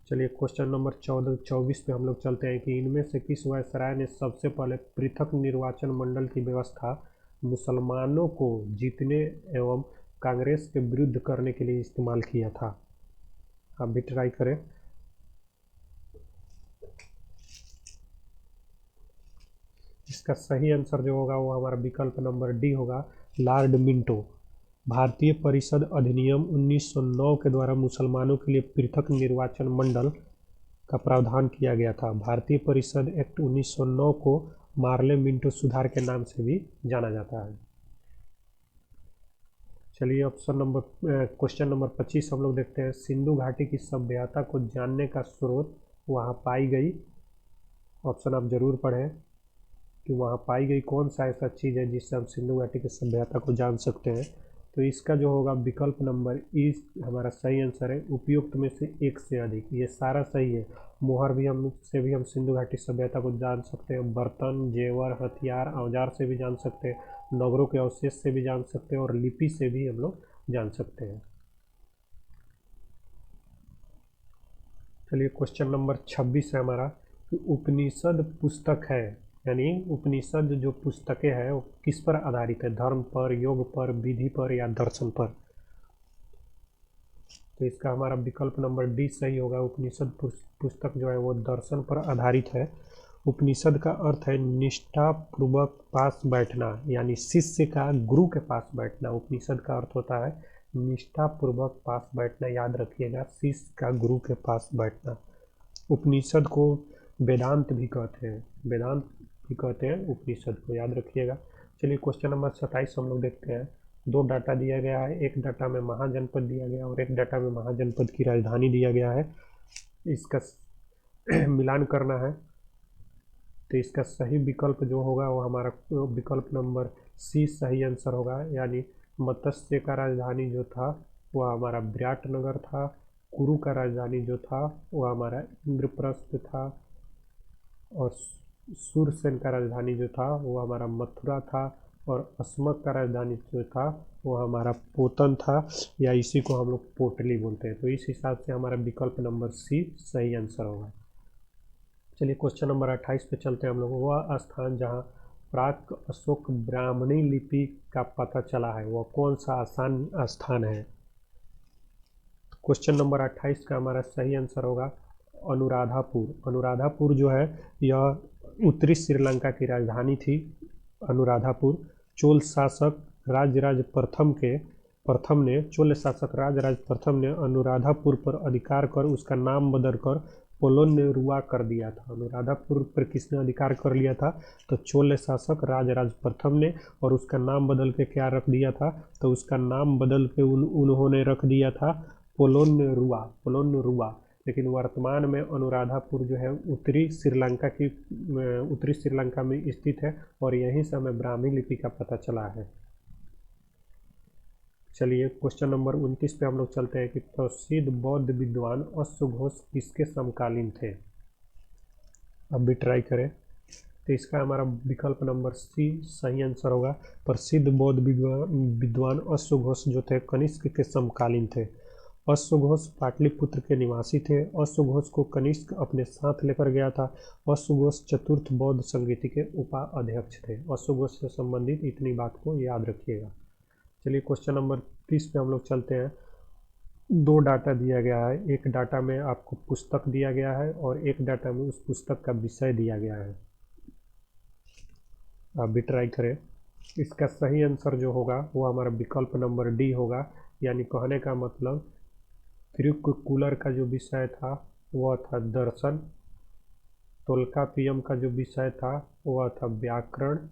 चलिए क्वेश्चन नंबर 24 पे हम लोग चलते हैं कि इनमें से किस वायसराय ने सबसे पहले पृथक निर्वाचन मंडल की व्यवस्था मुसलमानों को जीतने एवं कांग्रेस के विरुद्ध करने के लिए इस्तेमाल किया था? आप भी ट्राई करें। इसका सही आंसर जो होगा वो हमारा विकल्प नंबर डी होगा, लॉर्ड मिंटो। भारतीय परिषद अधिनियम 1909 के द्वारा मुसलमानों के लिए पृथक निर्वाचन मंडल का प्रावधान किया गया था। भारतीय परिषद एक्ट 1909 को मार्ले मिंटो सुधार के नाम से भी जाना जाता है। चलिए क्वेश्चन नंबर 25 हम लोग देखते हैं। सिंधु घाटी की सभ्यता को जानने का स्रोत वहाँ पाई गई, ऑप्शन आप जरूर पढ़ें कि वहाँ पाई गई कौन सा ऐसा चीज़ है जिससे हम सिंधु घाटी की सभ्यता को जान सकते हैं। तो इसका जो होगा विकल्प नंबर ई हमारा सही आंसर है, उपयुक्त में से एक से अधिक। ये सारा सही है। मोहर भी हम सिंधु घाटी सभ्यता को जान सकते हैं, बर्तन, जेवर, हथियार, औजार से भी जान सकते हैं, नगरों के अवशेष से भी जान सकते हैं और लिपि से भी हम लोग जान सकते हैं। चलिए क्वेश्चन नंबर 26 है हमारा कि उपनिषद पुस्तक है, यानी उपनिषद जो पुस्तकें हैं वो किस पर आधारित है, धर्म पर, योग पर, विधि पर या दर्शन पर। तो इसका हमारा विकल्प नंबर डी सही होगा। उपनिषद पुस्तक जो है वो दर्शन पर आधारित है। उपनिषद का अर्थ है निष्ठा पूर्वक पास बैठना, यानी शिष्य का गुरु के पास बैठना। उपनिषद का अर्थ होता है निष्ठा पूर्वक पास बैठना, याद रखिएगा, शिष्य का गुरु के पास बैठना। उपनिषद को वेदांत भी कहते हैं, वेदांत भी कहते हैं उपनिषद को, याद रखिएगा। चलिए क्वेश्चन नंबर 27 हम लोग देखते हैं। दो डाटा दिया गया है, एक डाटा में महाजनपद दिया गया और एक डाटा में महाजनपद की राजधानी दिया गया है। इसका मिलान करना है। तो इसका सही विकल्प जो होगा वो हमारा विकल्प नंबर सी सही आंसर होगा, यानी मत्स्य का राजधानी जो था वह हमारा विराटनगर था, कुरु का राजधानी जो था वह हमारा इंद्रप्रस्थ था और सूरसेन का राजधानी जो था वो हमारा मथुरा था और अस्मक का राजधानी जो था वो हमारा पोतन था, या इसी को हम लोग पोटली बोलते हैं। तो इस हिसाब से हमारा विकल्प नंबर सी सही आंसर होगा। चलिए क्वेश्चन नंबर 28 पे चलते हैं हम लोग। वह स्थान जहाँ प्राक अशोक ब्राह्मणी लिपि का पता चला है वह कौन सा आसान स्थान है। क्वेश्चन नंबर 28 का हमारा सही आंसर होगा अनुराधापुर। अनुराधापुर जो है यह उत्तरी श्रीलंका की राजधानी थी। अनुराधापुर चोल शासक राजराज प्रथम ने अनुराधापुर पर अधिकार कर उसका नाम बदलकर पोलोन्नेरुआ कर दिया था। अनुराधापुर पर किसने अधिकार कर लिया था, तो चोल शासक राजराज प्रथम ने, और उसका नाम बदल के क्या रख दिया था, तो उसका नाम बदल के उन्होंने रख दिया था पोलोन्नेरुआ। लेकिन वर्तमान में अनुराधापुर जो है उत्तरी श्रीलंका में स्थित है और यहीं से हमें ब्राह्मी लिपि का पता चला है। चलिए क्वेश्चन नंबर 29 पे हम लोग चलते हैं कि प्रसिद्ध बौद्ध विद्वान अश्वघोष किसके समकालीन थे। अब भी ट्राई करें। तो इसका हमारा विकल्प नंबर सी सही आंसर होगा। प्रसिद्ध बौद्ध विद्वान अश्वघोष जो थे कनिष्क के समकालीन थे। अश्वघोष पाटलिपुत्र के निवासी थे। अश्वघोष को कनिष्क अपने साथ लेकर गया था। अश्वघोष चतुर्थ बौद्ध संगीति के उपाध्यक्ष थे। अश्वघोष से संबंधित इतनी बात को याद रखिएगा। चलिए क्वेश्चन नंबर 30 पे हम लोग चलते हैं। दो डाटा दिया गया है, एक डाटा में आपको पुस्तक दिया गया है और एक डाटा में उस पुस्तक का विषय दिया गया है। आप भी ट्राई करें। इसका सही आंसर जो होगा वो हमारा विकल्प नंबर डी होगा, यानी कहने का मतलब तिरुक्कुलर का जो विषय था वह था दर्शन, तोल्काप्पियम का जो विषय था वह था व्याकरण,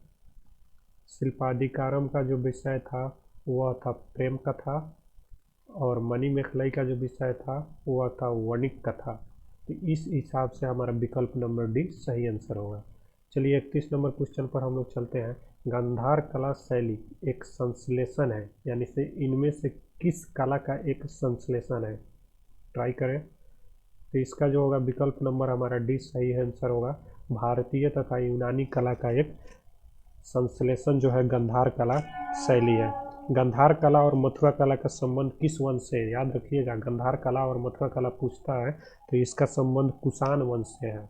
शिल्पाधिकारम का जो विषय था वह था प्रेम कथा और मणिमेखलाई का जो विषय था वह था वणिक कथा। तो इस हिसाब से हमारा विकल्प नंबर डी सही आंसर होगा। चलिए 31 नंबर क्वेश्चन पर हम लोग चलते हैं। गांधार कला शैली एक संश्लेषण है, यानी से इनमें से किस कला का एक संश्लेषण है। ट्राई करें। तो इसका जो होगा विकल्प नंबर हमारा डी सही आंसर होगा। भारतीय तथा यूनानी कला का एक संश्लेषण जो है गांधार कला शैली है। गांधार कला और मथुरा कला का संबंध किस वंश से है, याद रखिएगा। गांधार कला और मथुरा कला पूछता है तो इसका संबंध कुषाण वंश से है।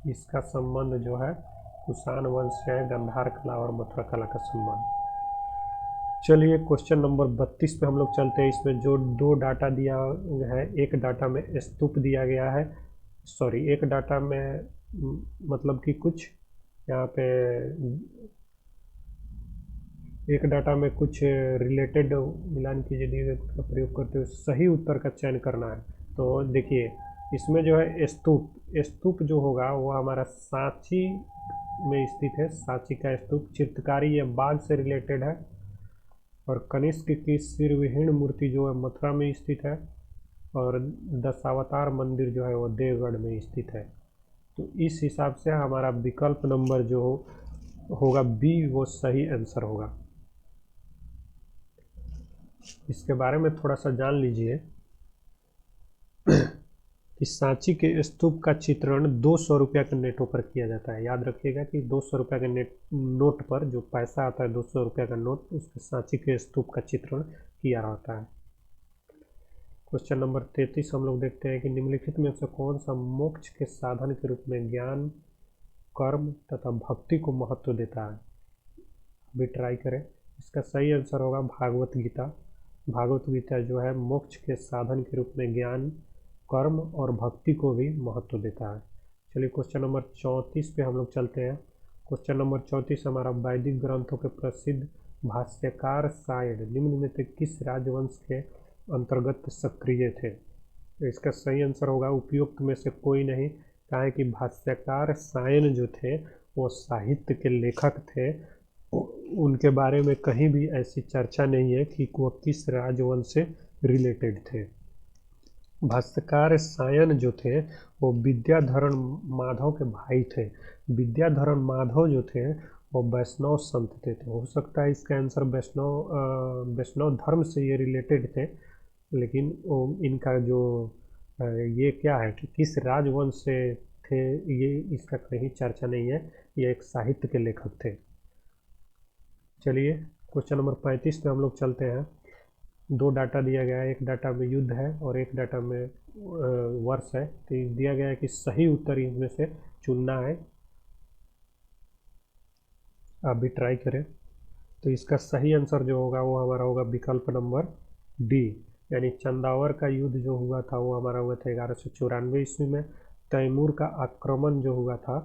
इसका संबंध जो है कुषाण वंश से है, गांधार कला और मथुरा कला का संबंध। चलिए क्वेश्चन नंबर 32 पे हम लोग चलते हैं। इसमें जो दो डाटा दिया है, एक डाटा में स्तूप दिया गया है, एक डाटा में मतलब कि कुछ यहाँ पे एक डाटा में कुछ रिलेटेड मिलान कीजिए दिए गए का प्रयोग करते हुए सही उत्तर का चयन करना है। तो देखिए इसमें जो है स्तूप, स्तूप जो होगा वो हमारा सांची में स्थित है। सांची का स्तूप। चित्रकारी ये बाघ से रिलेटेड है। और कनिष्क की सिरविहीन मूर्ति जो है मथुरा में स्थित है। और दशावतार मंदिर जो है वो देवगढ़ में स्थित है। तो इस हिसाब से हमारा विकल्प नंबर जो होगा बी वो सही आंसर होगा। इसके बारे में थोड़ा सा जान लीजिए कि सांची के स्तूप का चित्रण 200 रुपया के नोटों पर किया जाता है। याद रखिएगा कि 200 रुपया के नोट पर जो पैसा आता है 200 रुपया का नोट, उसके सांची के स्तूप का चित्रण किया रहता है। क्वेश्चन नंबर 33 हम लोग देखते हैं कि निम्नलिखित में से कौन सा मोक्ष के साधन के रूप में ज्ञान, कर्म तथा भक्ति को महत्व देता है। अभी ट्राई करें। इसका सही आंसर होगा भागवत गीता। भागवत गीता जो है मोक्ष के साधन के रूप में ज्ञान, कर्म और भक्ति को भी महत्व देता है। चलिए क्वेश्चन नंबर 34 पे हम लोग चलते हैं। क्वेश्चन नंबर 34 हमारा वैदिक ग्रंथों के प्रसिद्ध भाष्यकार सायण निम्न में से किस राजवंश के अंतर्गत सक्रिय थे। तो इसका सही आंसर होगा उपयुक्त में से कोई नहीं। कहा है कि भाष्यकार सायण जो थे वो साहित्य के लेखक थे। उनके बारे में कहीं भी ऐसी चर्चा नहीं है कि वो किस राजवंश से रिलेटेड थे। भाष्यकार सायन जो थे वो विद्याधरण माधव के भाई थे। विद्याधरण माधव जो थे वो वैष्णव संत थे। तो हो सकता है इसका आंसर वैष्णव धर्म से ये रिलेटेड थे। लेकिन वो इनका जो ये क्या है कि किस राजवंश से थे ये इसका कहीं चर्चा नहीं है। ये एक साहित्य के लेखक थे। चलिए क्वेश्चन नंबर 35 पे हम लोग चलते हैं। दो डाटा दिया गया है, एक डाटा में युद्ध है और एक डाटा में वर्ष है। तो दिया गया है कि सही उत्तर इनमें से चुनना है। आप भी ट्राई करें। तो इसका सही आंसर जो होगा वो हमारा होगा विकल्प नंबर डी, यानी चंदावर का युद्ध जो हुआ था वो हमारा हुआ था 1194 ईस्वी में। तैमूर का आक्रमण जो हुआ था,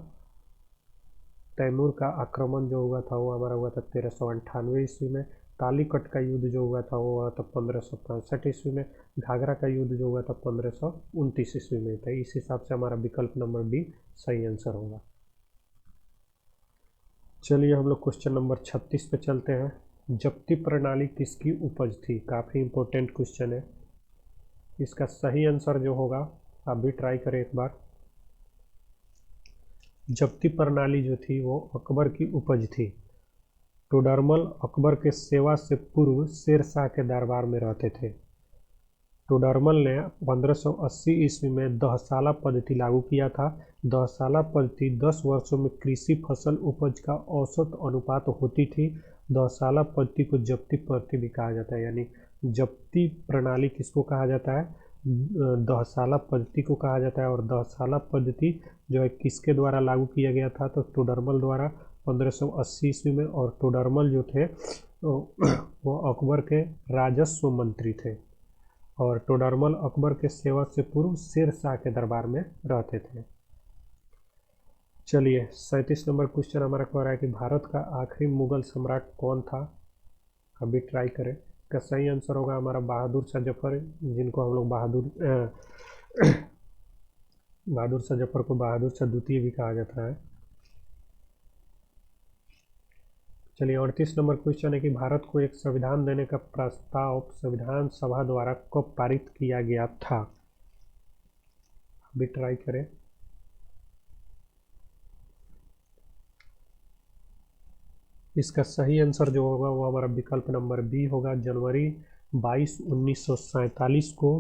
तैमूर का आक्रमण जो हुआ था वो हमारा हुआ था 1398 ईस्वी में। कालीकट का युद्ध जो हुआ था वो हुआ था 1565 ईस्वी में। घाघरा का युद्ध जो हुआ था 1529 ईस्वी में था। इस हिसाब से हमारा विकल्प नंबर डी सही आंसर होगा। चलिए हम लोग क्वेश्चन नंबर 36 पे चलते हैं। जप्ती प्रणाली किसकी उपज थी। काफ़ी इंपॉर्टेंट क्वेश्चन है। इसका सही आंसर जो होगा, आप भी ट्राई करें एक बार। जप्ती प्रणाली जो थी वो अकबर की उपज थी। टोडरमल अकबर के सेवा से पूर्व शेर शाह के दरबार में रहते थे। टोडरमल ने 1580 ईस्वी में दहसाला पद्धति लागू किया था। दहसाला पद्धति 10 वर्षों में कृषि फसल उपज का औसत अनुपात होती थी। दहसाला पद्धति को जप्ती पद्धति भी कहा जाता है। यानी जप्ती प्रणाली किसको कहा जाता है, दहसाला पद्धति को कहा जाता है। और दहसाला पद्धति जो है किसके द्वारा लागू किया गया था, तो टोडरमल द्वारा 1580 ईस्वी में। और टोडरमल जो थे वो अकबर के राजस्व मंत्री थे। और टोडरमल अकबर के सेवा से पूर्व शेर शाह के दरबार में रहते थे। चलिए 37 नंबर क्वेश्चन हमारा कह रहा है कि भारत का आखिरी मुगल सम्राट कौन था। अभी ट्राई करें। इसका सही आंसर होगा हमारा बहादुर शाह जफर, जिनको हम लोग बहादुर शाह जफर को बहादुर शाह द्वितीय भी कहा जाता है। चलिए 38 नंबर क्वेश्चन है कि भारत को एक संविधान देने का प्रस्ताव संविधान सभा द्वारा कब पारित किया गया था। अभी ट्राई करें। इसका सही आंसर जो होगा वो हमारा विकल्प नंबर बी होगा। जनवरी 22, 1947 को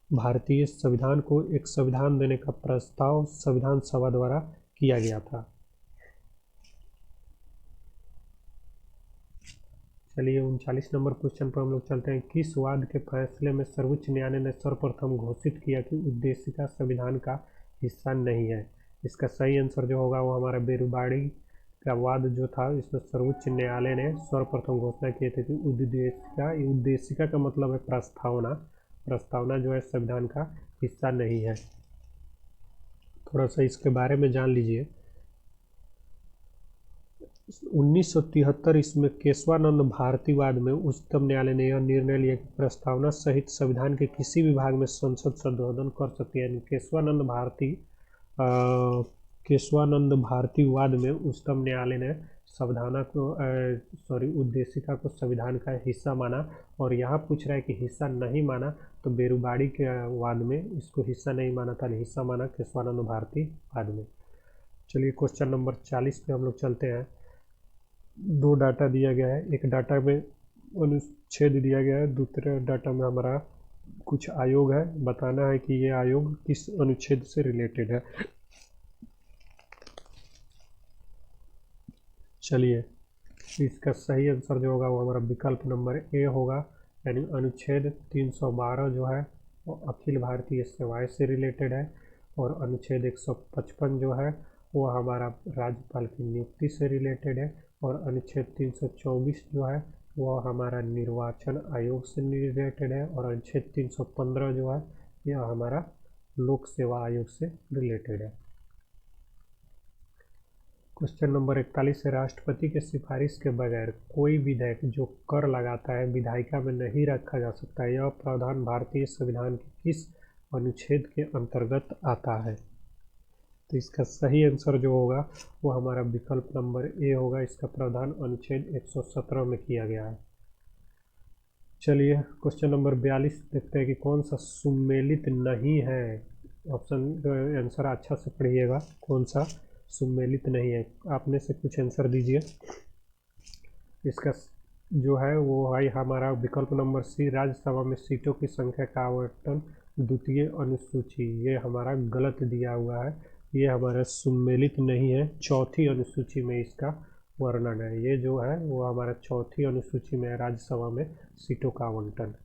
भारतीय संविधान को एक संविधान देने का प्रस्ताव संविधान सभा द्वारा किया गया था। चलिए 39 नंबर क्वेश्चन पर हम लोग चलते हैं। किस वाद के फैसले में सर्वोच्च न्यायालय ने सर्वप्रथम घोषित किया कि उद्देशिका संविधान का हिस्सा नहीं है। इसका सही आंसर जो होगा वो हमारा बेरुबाड़ी का वाद जो था, इसमें सर्वोच्च न्यायालय ने सर्वप्रथम घोषणा किए थे कि उद्देशिका का मतलब है प्रस्तावना। प्रस्तावना जो है संविधान का हिस्सा नहीं है। थोड़ा सा इसके बारे में जान लीजिए। 1973 इसमें केशवानंद भारतीवाद में उच्चतम न्यायालय ने यह निर्णय लिया कि प्रस्तावना सहित संविधान के किसी भी भाग में संसद संशोधन कर सकती है। यानी केशवानंद भारतीवाद में उच्चतम न्यायालय ने संविधान को उद्देशिका को संविधान का हिस्सा माना। और यहाँ पूछ रहा है कि हिस्सा नहीं माना, तो बेरुबाड़ी के वाद में इसको हिस्सा नहीं माना था, हिस्सा माना केशवानंद भारतीवाद में। चलिए क्वेश्चन नंबर 40 पे हम लोग चलते हैं। दो डाटा दिया गया है, एक डाटा में अनुच्छेद दिया गया है, दूसरे डाटा में हमारा कुछ आयोग है, बताना है कि ये आयोग किस अनुच्छेद से रिलेटेड है। चलिए इसका सही आंसर जो होगा वो हमारा विकल्प नंबर ए होगा, यानी अनुच्छेद 312 जो है वो अखिल भारतीय सेवाएं से रिलेटेड है, और अनुच्छेद 155 जो है वो हमारा राज्यपाल की नियुक्ति से रिलेटेड है, और अनुच्छेद 324 जो है वो हमारा निर्वाचन आयोग से रिलेटेड है, और अनुच्छेद 315 जो है यह हमारा लोक सेवा आयोग से रिलेटेड है। क्वेश्चन नंबर 41 है, राष्ट्रपति के सिफारिश के बगैर कोई विधेयक जो कर लगाता है विधायिका में नहीं रखा जा सकता। यह प्रावधान भारतीय संविधान के किस अनुच्छेद के अंतर्गत आता है? तो इसका सही आंसर जो होगा वो हमारा विकल्प नंबर ए होगा। इसका प्रावधान अनुच्छेद 117 में किया गया है। चलिए क्वेश्चन नंबर 42 देखते हैं कि कौन सा सुमेलित नहीं है। ऑप्शन आंसर अच्छा से पढ़िएगा, कौन सा सुमेलित नहीं है। आप में से कुछ आंसर दीजिए। इसका जो है वो है हमारा विकल्प नंबर सी, राज्यसभा में सीटों की संख्या का आवंटन द्वितीय अनुसूची। ये हमारा गलत दिया हुआ है, ये हमारा सुमेलित नहीं है, चौथी अनुसूची में इसका वर्णन है। ये जो है वो हमारा चौथी अनुसूची में है, राज्यसभा में सीटों का आवंटन।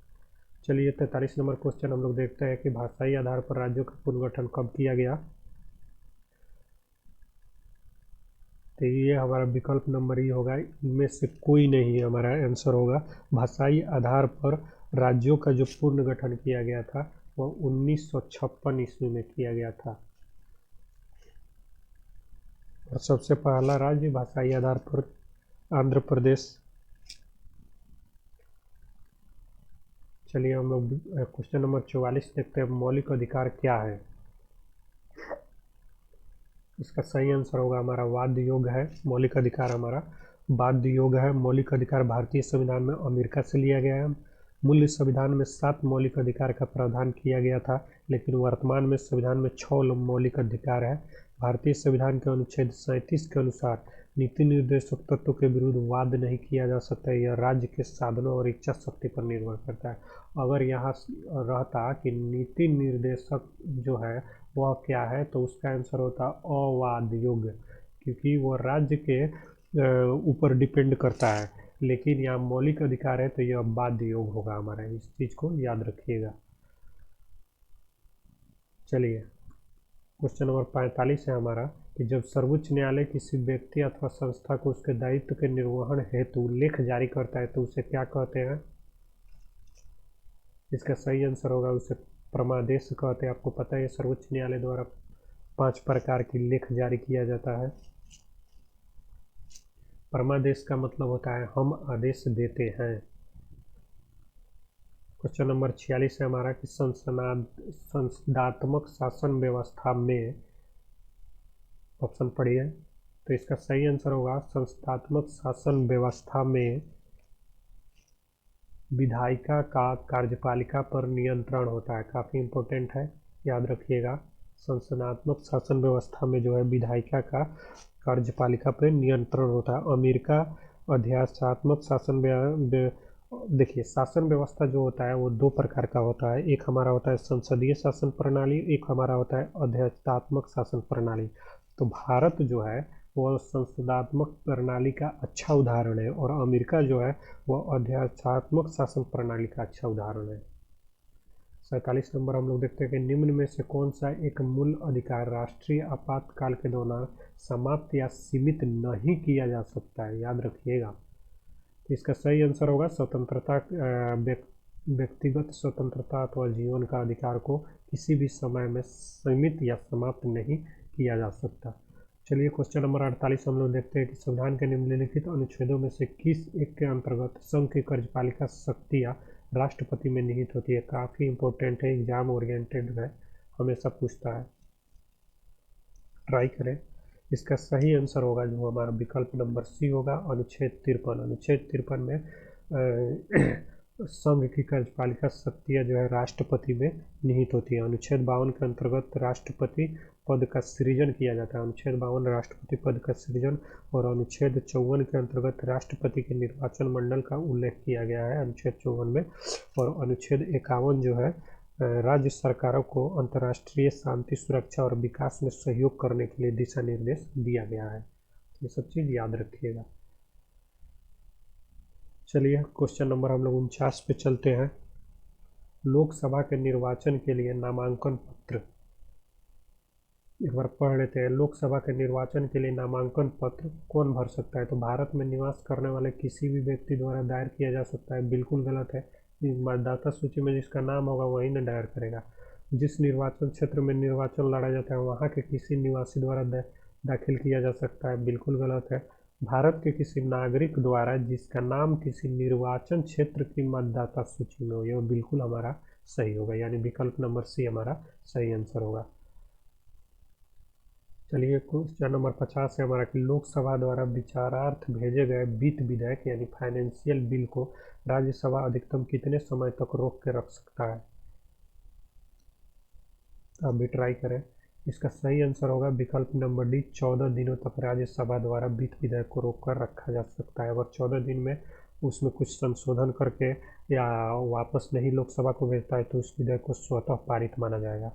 चलिए 43 नंबर क्वेश्चन हम लोग देखते हैं कि भाषाई आधार पर राज्यों का पुनर्गठन कब किया गया। तो ये हमारा विकल्प नंबर ई होगा, इनमें से कोई नहीं हमारा आंसर होगा। भाषाई आधार पर राज्यों का जो पुनर्गठन किया गया था वह 1956 ईस्वी में किया गया था, और सबसे पहला राज्य भाषाई आधार पर आंध्र प्रदेश। चलिए हम लोग क्वेश्चन नंबर 44 देखते हैं, मौलिक अधिकार क्या है। इसका सही आंसर होगा हमारा वाद योग है। मौलिक अधिकार हमारा वाद योग है। मौलिक अधिकार भारतीय संविधान में अमेरिका से लिया गया है। मूल संविधान में 7 मौलिक अधिकार का प्रावधान किया गया था, लेकिन वर्तमान में संविधान में 6 मौलिक अधिकार है। भारतीय संविधान के अनुच्छेद 37 के अनुसार नीति निर्देशक तत्वों के विरुद्ध वाद नहीं किया जा सकता। यह राज्य के साधनों और इच्छा शक्ति पर निर्भर करता है। अगर यहाँ रहता कि नीति निर्देशक जो है वह क्या है, तो उसका आंसर होता अवाद योग्य, क्योंकि वो राज्य के ऊपर डिपेंड करता है। लेकिन यहाँ मौलिक अधिकार है तो यह बाध्य योग होगा हमारा, इस चीज को याद रखिएगा। चलिए क्वेश्चन नंबर 45 है हमारा कि जब सर्वोच्च न्यायालय किसी व्यक्ति अथवा संस्था को उसके दायित्व के निर्वहन हेतु लेख जारी करता है तो उसे क्या कहते हैं। इसका सही आंसर होगा उसे परमादेश कहते हैं। आपको पता है सर्वोच्च न्यायालय द्वारा 5 प्रकार की लेख जारी किया जाता है। परमादेश का मतलब होता है हम आदेश देते हैं। क्वेश्चन नंबर 46 है हमारा कि संसदात्मक शासन व्यवस्था में, ऑप्शन पढ़िए। तो इसका सही आंसर होगा संसदात्मक शासन व्यवस्था में विधायिका का कार्यपालिका पर नियंत्रण होता है। काफ़ी इम्पोर्टेंट है, याद रखिएगा। संसदात्मक शासन व्यवस्था में जो है विधायिका का कार्यपालिका पर नियंत्रण होता है। अमेरिका अध्यादेशात्मक शासन देखिए शासन व्यवस्था जो होता है वो 2 प्रकार का होता है। एक हमारा होता है संसदीय शासन प्रणाली, एक हमारा होता है अध्यादेशात्मक शासन प्रणाली। तो भारत जो है वो संसदात्मक प्रणाली का अच्छा उदाहरण है, और अमेरिका जो है वह अध्यादेशात्मक शासन प्रणाली का अच्छा उदाहरण है। 47 नंबर हम लोग देखते हैं कि निम्न में से कौन सा एक मूल अधिकार राष्ट्रीय आपातकाल के दौरान समाप्त या सीमित नहीं किया जा सकता है। याद रखिएगा। इसका सही आंसर होगा स्वतंत्रता व्यक्तिगत स्वतंत्रता अथवा जीवन का अधिकार को किसी भी समय में सीमित या समाप्त नहीं किया जा सकता। चलिए क्वेश्चन नंबर 48 हम लोग देखते हैं कि संविधान के निम्नलिखित अनुच्छेदों में से किस एक के अंतर्गत संघ की कार्यपालिका शक्तियाँ राष्ट्रपति में निहित होती है। काफ़ी इंपॉर्टेंट है, एग्जाम ओरिएंटेड है, हमेशा पूछता है, ट्राई करें। इसका सही आंसर होगा जो हमारा विकल्प नंबर सी होगा, अनुच्छेद 53। अनुच्छेद 53 में संघ की कार्यपालिका शक्तियाँ जो है राष्ट्रपति में निहित होती है। अनुच्छेद 52 के अंतर्गत राष्ट्रपति पद का सृजन किया जाता है। अनुच्छेद 52 राष्ट्रपति पद का सृजन, और अनुच्छेद 54 के अंतर्गत राष्ट्रपति के निर्वाचन मंडल का उल्लेख किया गया है अनुच्छेद 54 में। और अनुच्छेद 51 जो है राज्य सरकारों को अंतर्राष्ट्रीय शांति, सुरक्षा और विकास में सहयोग करने के लिए दिशा निर्देश दिया गया है। ये सब चीज़ याद रखिएगा। चलिए क्वेश्चन नंबर हम लोग 49 पे चलते हैं। लोकसभा के निर्वाचन के लिए नामांकन पत्र, एक बार पढ़ लेते हैं। लोकसभा के निर्वाचन के लिए नामांकन पत्र कौन भर सकता है? तो भारत में निवास करने वाले किसी भी व्यक्ति द्वारा दायर किया जा सकता है। बिल्कुल गलत है, मतदाता सूची में जिसका नाम होगा वही ना दायर करेगा। जिस निर्वाचन क्षेत्र में निर्वाचन लड़ा जाता है वहाँ के किसी निवासी द्वारा दाखिल किया जा सकता है। बिल्कुल गलत है। भारत के किसी नागरिक द्वारा जिसका नाम किसी निर्वाचन क्षेत्र की मतदाता सूची में हो, यह बिल्कुल हमारा सही होगा, यानी विकल्प नंबर सी हमारा सही आंसर होगा। चलिए क्वेश्चन नंबर 50 है हमारा कि लोकसभा द्वारा विचारार्थ भेजे गए वित्त विधेयक यानी फाइनेंशियल बिल को राज्यसभा अधिकतम कितने समय तक रोक के रख सकता है? आप भी ट्राई करें। इसका सही आंसर होगा विकल्प नंबर डी, 14 दिनों तक राज्यसभा द्वारा वित्त विधेयक को रोक कर रखा जा सकता है। अगर 14 दिन में उसमें कुछ संशोधन करके या वापस नहीं लोकसभा को भेजता है तो उस विधेयक को स्वतः पारित माना जाएगा।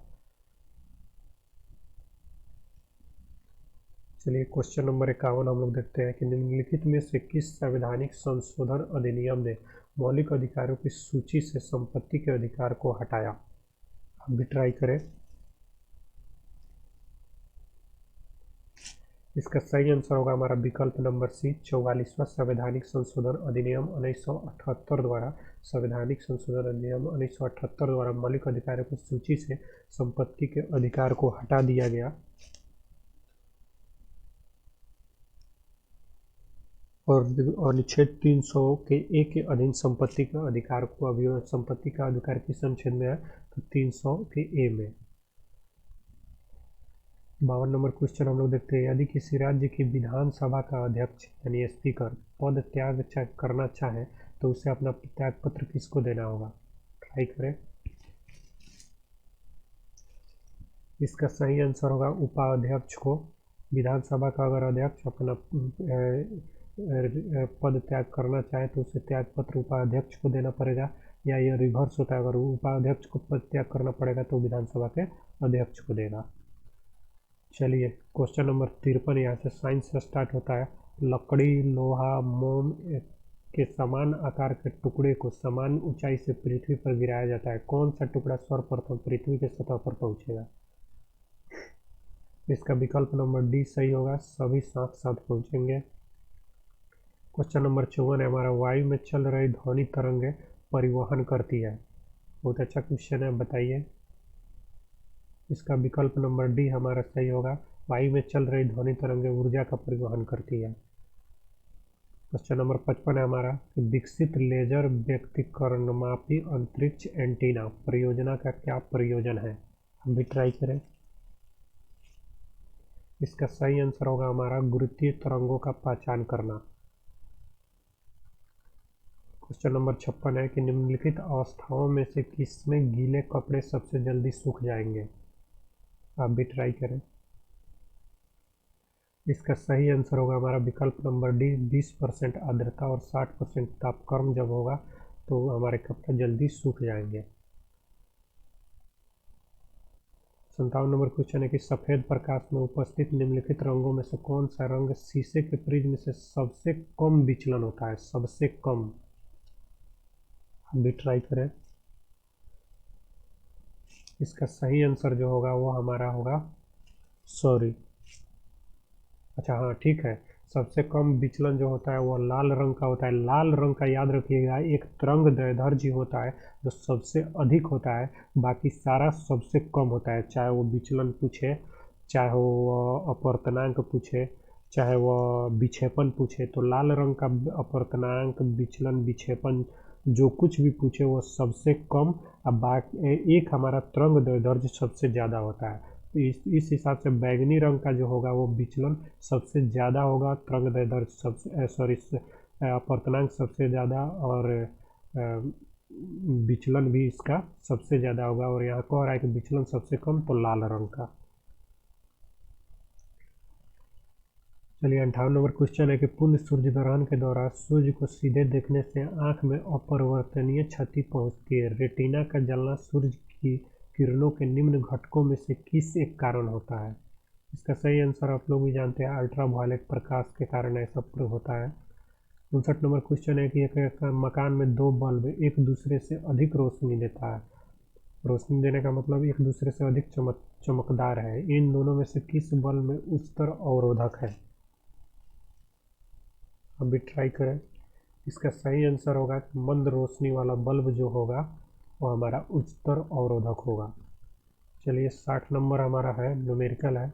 चलिए क्वेश्चन नंबर 51 हम लोग देखते हैं कि निम्नलिखित में से किस संवैधानिक संशोधन अधिनियम ने मौलिक अधिकारों की सूची से संपत्ति के अधिकार को हटाया? आप भी ट्राई करें। इसका सही आंसर होगा हमारा विकल्प नंबर सी, 44वां संवैधानिक संशोधन अधिनियम 1978 द्वारा। संवैधानिक संशोधन अधिनियम 1978 द्वारा मौलिक अधिकारों की सूची से संपत्ति के अधिकार को हटा दिया गया और अनुच्छेद 300 के ए के अधीन संपत्ति का अधिकार को, अभी संपत्ति का अधिकार किस अनुच्छेद में है? तो 300 के ए में। 52 नंबर क्वेश्चन हम लोग देखते हैं। यदि किसी राज्य की विधानसभा का अध्यक्ष यानी स्पीकर पद त्याग करना चाहे तो उसे अपना त्याग पत्र किसको देना होगा? ट्राई करें। इसका सही आंसर होगा उपाध्यक्ष को। विधानसभा का अगर अध्यक्ष अपना पद त्याग करना चाहे तो उसे त्याग पत्र उपाध्यक्ष को देना पड़ेगा, या ये रिवर्स होता है, अगर उपाध्यक्ष को पद त्याग करना पड़ेगा तो विधानसभा के अध्यक्ष को देगा। चलिए क्वेश्चन नंबर 53 यहाँ से साइंस से स्टार्ट होता है। लकड़ी, लोहा, मोम के समान आकार के टुकड़े को समान ऊंचाई से पृथ्वी पर गिराया जाता है। कौन सा टुकड़ा सर्वप्रथम पृथ्वी के सतह पर पहुंचेगा? इसका विकल्प नंबर डी सही होगा, सभी साथ साथ पहुंचेंगे। क्वेश्चन नंबर 54 है हमारा, वायु में चल रही ध्वनि तरंगे परिवहन करती है। बहुत अच्छा क्वेश्चन है, बताइए। इसका विकल्प नंबर डी हमारा सही होगा, वायु में चल रही ध्वनि तरंगे ऊर्जा का परिवहन करती है। क्वेश्चन नंबर 55 है हमारा, विकसित लेजर व्यक्तिकरणमापी अंतरिक्ष एंटीना परियोजना का क्या प्रयोजन है? हम भी ट्राई करें। इसका सही आंसर होगा हमारा गुरुत्वीय तरंगों का पहचान करना। क्वेश्चन नंबर 56 है कि निम्नलिखित अवस्थाओं में से किसमें गीले कपड़े सबसे जल्दी सूख जाएंगे? आप भी ट्राई करें। इसका सही आंसर होगा हमारा विकल्प नंबर डी, 20% आर्द्रता और 60% तापक्रम जब होगा तो हमारे कपड़े जल्दी सूख जाएंगे। 57 नंबर क्वेश्चन है कि सफ़ेद प्रकाश में उपस्थित निम्नलिखित रंगों में से कौन सा रंग शीशे के प्रिज्म से सबसे कम विचलन होता है? सबसे कम। हम भी ट्राई करें। इसका सही आंसर जो होगा वो हमारा होगा, सॉरी, अच्छा हाँ ठीक है, सबसे कम विचलन जो होता है वो लाल रंग का होता है। लाल रंग का याद रखिएगा एक तरंग दैर्ध्य होता है जो सबसे अधिक होता है, बाकी सारा सबसे कम होता है। चाहे वो विचलन पूछे, चाहे वो अपवर्तनांक पूछे, चाहे वो विक्षेपण पूछे, तो लाल रंग का अपवर्तनांक, विचलन, विक्षेपण जो कुछ भी पूछे वो सबसे कम। अब बाकी एक हमारा तरंग दैर्ध्य सबसे ज़्यादा होता है। तो इस हिसाब से बैगनी रंग का जो होगा वो विचलन सबसे ज़्यादा होगा, तरंग दैर्ध्य सबसे सॉरी अपवर्तनांक सबसे ज़्यादा, और विचलन भी इसका सबसे ज़्यादा होगा। और यहाँ कह रहा है कि विचलन सबसे कम, तो लाल रंग का। चलिए 58 नंबर क्वेश्चन है कि पूर्ण सूर्य ग्रहण के दौरान सूर्य को सीधे देखने से आंख में अपरिवर्तनीय क्षति पहुंचती है। रेटिना का जलना सूर्य की किरणों के निम्न घटकों में से किस एक कारण होता है? इसका सही आंसर आप लोग भी जानते हैं, अल्ट्रावायलेट प्रकाश के कारण ऐसा होता है। 59 नंबर क्वेश्चन है कि एक मकान में दो बल्ब एक दूसरे से अधिक रोशनी देता है। रोशनी देने का मतलब एक दूसरे से अधिक चमकदार है। इन दोनों में से किस बल्ब में उच्चतर अवरोधक है? अभी ट्राई करें। इसका सही आंसर होगा कि मंद रोशनी वाला बल्ब जो होगा वो हमारा उच्चतर अवरोधक होगा। चलिए 60 नंबर हमारा है, न्यूमेरिकल है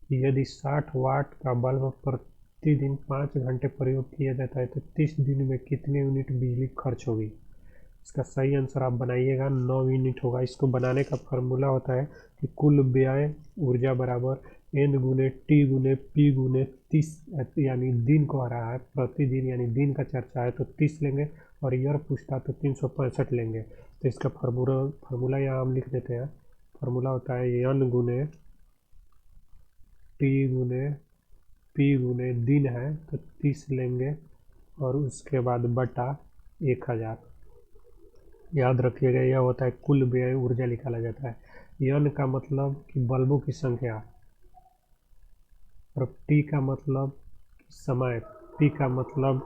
कि यदि 60 वाट का बल्ब प्रतिदिन 5 घंटे प्रयोग किया जाता है तो 30 दिन में कितने यूनिट बिजली खर्च होगी? इसका सही आंसर आप बनाइएगा, 9 यूनिट होगा। इसको बनाने का फार्मूला होता है कि कुल व्यय ऊर्जा बराबर एन गुने टी गुने पी गुने 30, यानी दिन को आ रहा है, प्रतिदिन यानी दिन का चर्चा है तो 30 लेंगे, और ईयर पूछता तो 365 लेंगे। तो इसका फार्मूला यहाँ हम लिख देते हैं। फार्मूला होता है एन गुने टी गुने पी गुने दिन है तो 30 लेंगे, और उसके बाद बटा 1000। याद रखिएगा यह होता है कुल व्यय ऊर्जा निकाला जाता है। एन का मतलब कि बल्बों की संख्या, और टी का मतलब समय, पी का मतलब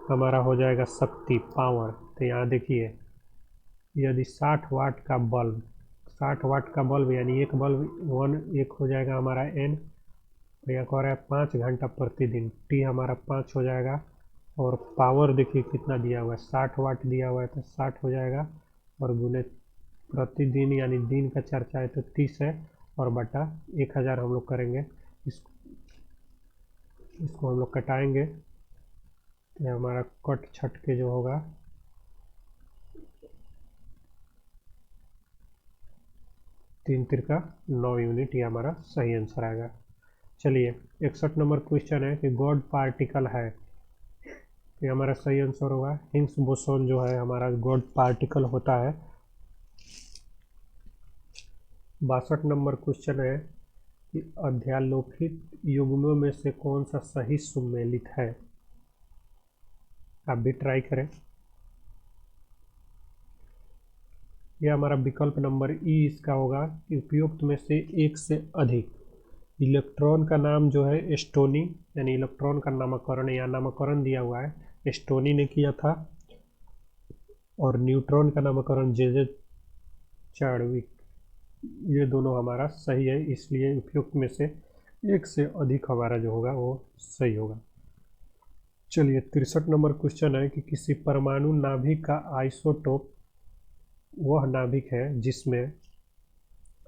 हमारा हो जाएगा शक्ति, पावर। तो यहाँ देखिए यदि 60 वाट का बल्ब, 60 वाट का बल्ब यानी एक बल्ब एक हो जाएगा हमारा एन, तो यहाँ कह रहा है 5 घंटा प्रतिदिन, टी हमारा 5 हो जाएगा, और पावर देखिए कितना दिया हुआ है, 60 वाट दिया हुआ है तो 60 हो जाएगा, और गुने प्रतिदिन यानी दिन का चर्चा है तो 30 है, और बटा 1000 हम लोग करेंगे। इसको हम लोग कटाएंगे तो हमारा कट छट के जो होगा 3 तिरका 9 यूनिट, ये हमारा सही आंसर आएगा। चलिए 61 नंबर क्वेश्चन है कि गॉड पार्टिकल है, ये हमारा सही आंसर होगा। हिग्स बोसोन जो है हमारा गॉड पार्टिकल होता है। 62 नंबर क्वेश्चन है कि अध्यालोकित युग्मों में से कौन सा सही सुमेलित है? आप भी ट्राई करें। यह हमारा विकल्प नंबर ई इसका होगा कि उपयुक्त में से एक से अधिक। इलेक्ट्रॉन का नाम जो है एस्टोनी, यानी इलेक्ट्रॉन का नामकरण या नामकरण दिया हुआ है एस्टोनी ने किया था, और न्यूट्रॉन का नामकरण जे चार्विक। ये दोनों हमारा सही है, इसलिए उपयुक्त में से एक से अधिक हमारा जो होगा वो सही होगा। चलिए 63 नंबर क्वेश्चन है कि किसी परमाणु नाभिक का आइसोटोप वह नाभिक है जिसमें,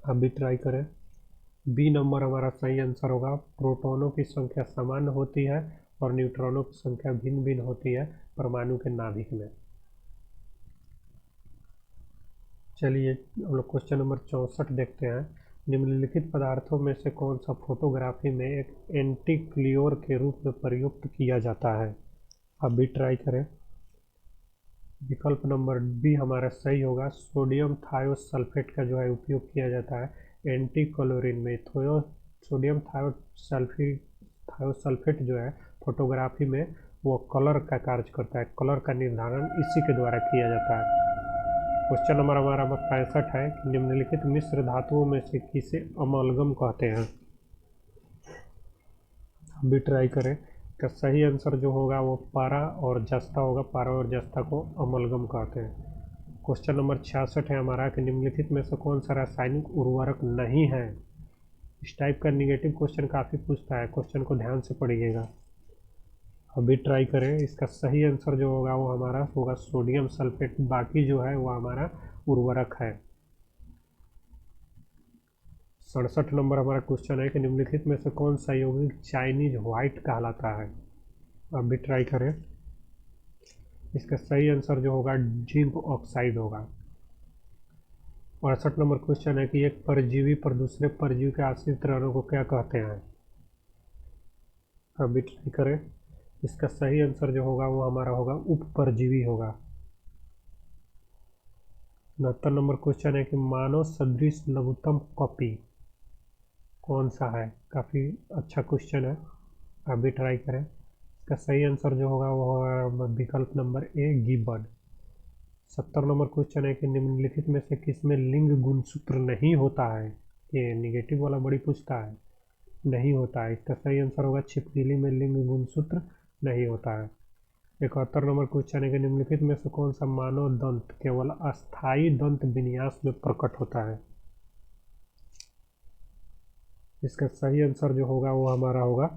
आप भी ट्राई करें। बी नंबर हमारा सही आंसर होगा। प्रोटॉनों की संख्या समान होती है और न्यूट्रॉनों की संख्या भिन्न भिन्न होती है परमाणु के नाभिक में। चलिए हम लोग क्वेश्चन नंबर 64 देखते हैं। निम्नलिखित पदार्थों में से कौन सा फोटोग्राफी में एक एंटी ग्लियोर के रूप में प्रयुक्त किया जाता है? आप भी ट्राई करें। विकल्प नंबर बी हमारा सही होगा। सोडियम थायोसल्फेट का जो है उपयोग किया जाता है एंटी क्लोरीन में। सोडियम थायोसल्फेट जो है फोटोग्राफी में वो कलर का कार्य करता है, कलर का निर्धारण इसी के द्वारा किया जाता है। क्वेश्चन नंबर हमारा 65 है कि निम्नलिखित मिश्र धातुओं में से किसे अमलगम कहते हैं? हम भी ट्राई करें। इसका सही आंसर जो होगा वो पारा और जस्ता होगा। पारा और जस्ता को अमलगम कहते हैं। क्वेश्चन नंबर 66 है हमारा कि निम्नलिखित में से कौन सा रासायनिक उर्वरक नहीं है? इस टाइप का निगेटिव क्वेश्चन काफ़ी पूछता है, क्वेश्चन को ध्यान से पढ़िएगा। अभी ट्राई करें। इसका सही आंसर जो होगा वो हमारा होगा सोडियम सल्फेट, बाकी जो है वो हमारा उर्वरक है। 67 नंबर हमारा क्वेश्चन है कि निम्नलिखित में से कौन सा यौगिक चाइनीज व्हाइट कहलाता है। अभी ट्राई करें। इसका सही आंसर जो होगा जिंक ऑक्साइड होगा। 68 नंबर क्वेश्चन है कि एक परजीवी पर दूसरे परजीवी के आश्रित रहने को क्या कहते हैं। अभी ट्राई करें। इसका सही आंसर जो होगा वो हमारा होगा उपपरजीवी होगा। 69 नंबर क्वेश्चन है कि मानव सदृश लघुत्तम कॉपी कौन सा है। काफ़ी अच्छा क्वेश्चन है। अभी ट्राई करें। इसका सही आंसर जो होगा वो होगा विकल्प number A gibbon. 70 number question है कि निम्नलिखित में से किसमें लिंग गुणसूत्र नहीं होता है। ये निगेटिव वाला बड़ी पूछता है, नहीं होता है। इसका सही आंसर होगा छिपकली में लिंग गुणसूत्र नहीं होता है। 71 नंबर क्वेश्चन है कि निम्नलिखित में से कौन सा मानव दंत केवल अस्थायी दंत विन्यास में प्रकट होता है। इसका सही आंसर जो होगा वो हमारा होगा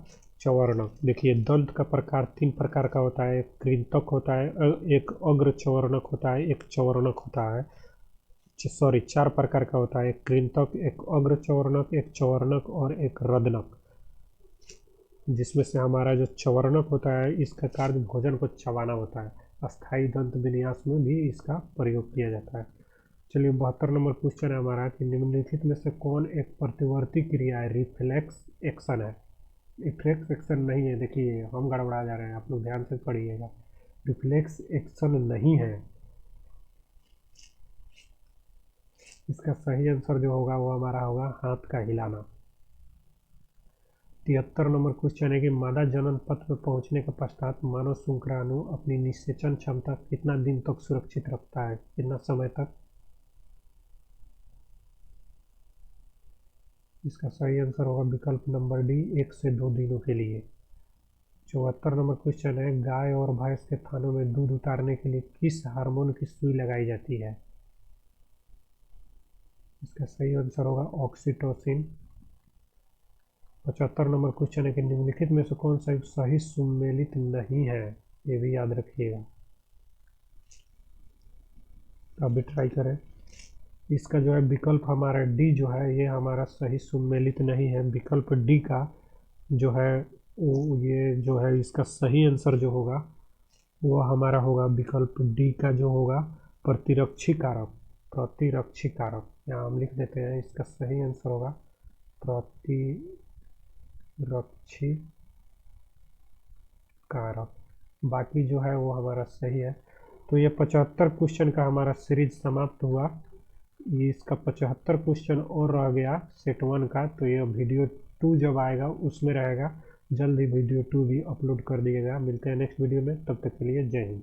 चवर्णक। देखिए दंत का प्रकार 3 प्रकार का होता है। एक कृंतक होता है, एक अग्र चवर्णक होता है, एक चवर्णक होता है। सॉरी 4 प्रकार का होता है। एक कृंतक, एक अग्र चवर्णक, एक चवर्णक और एक रदनक। जिसमें से हमारा जो चवर्णक होता है इसका कार्य भोजन को चबाना होता है। अस्थायी दंत विन्यास में भी इसका प्रयोग किया जाता है। चलिए 72 नंबर क्वेश्चन है हमारा कि निम्नलिखित में से कौन एक प्रतिवर्ती क्रिया है। रिफ्लेक्स एक्शन है। रिफ्लेक्स एक्शन नहीं है। देखिए हम गड़बड़ा जा रहे हैं, आप लोग ध्यान से पढ़िएगा। रिफ्लेक्स एक्शन नहीं है। इसका सही आंसर जो होगा वो हमारा होगा हाथ का हिलाना। 73 नंबर क्वेश्चन है कि मादा जनन पथ में पहुंचने के पश्चात मानव शुक्राणु अपनी निषेचन क्षमता कितना दिन तक सुरक्षित रखता है, कितना समय तक। इसका सही आंसर होगा विकल्प नंबर डी 1 से 2 दिनों के लिए। 74 नंबर क्वेश्चन है गाय और भैंस के थानों में दूध उतारने के लिए किस हार्मोन की सुई लगाई जाती है। इसका सही आंसर होगा ऑक्सीटोसिन। 75 नंबर क्वेश्चन है कि निम्नलिखित में से कौन सा सही सुमेलित नहीं है। ये भी याद रखिएगा। अभी ट्राई करें। इसका जो है विकल्प हमारा डी जो है ये हमारा सही सुमेलित नहीं है। विकल्प डी का जो है ये जो है इसका सही आंसर जो होगा वो हमारा होगा विकल्प डी का जो होगा प्रतिरक्षी कारक। प्रतिरक्षी कारक यहाँ हम लिख देते हैं। इसका सही आंसर होगा प्रतिरक्षी कारक। बाकी जो है वो हमारा सही है। तो ये 75 क्वेश्चन का हमारा सीरीज समाप्त हुआ। ये इसका 75 क्वेश्चन और रह गया सेट 1 का। तो ये वीडियो 2 जब आएगा उसमें रहेगा। जल्द ही वीडियो 2 भी अपलोड कर दिएगा। मिलते हैं नेक्स्ट वीडियो में, तब तक के लिए जय हिंद।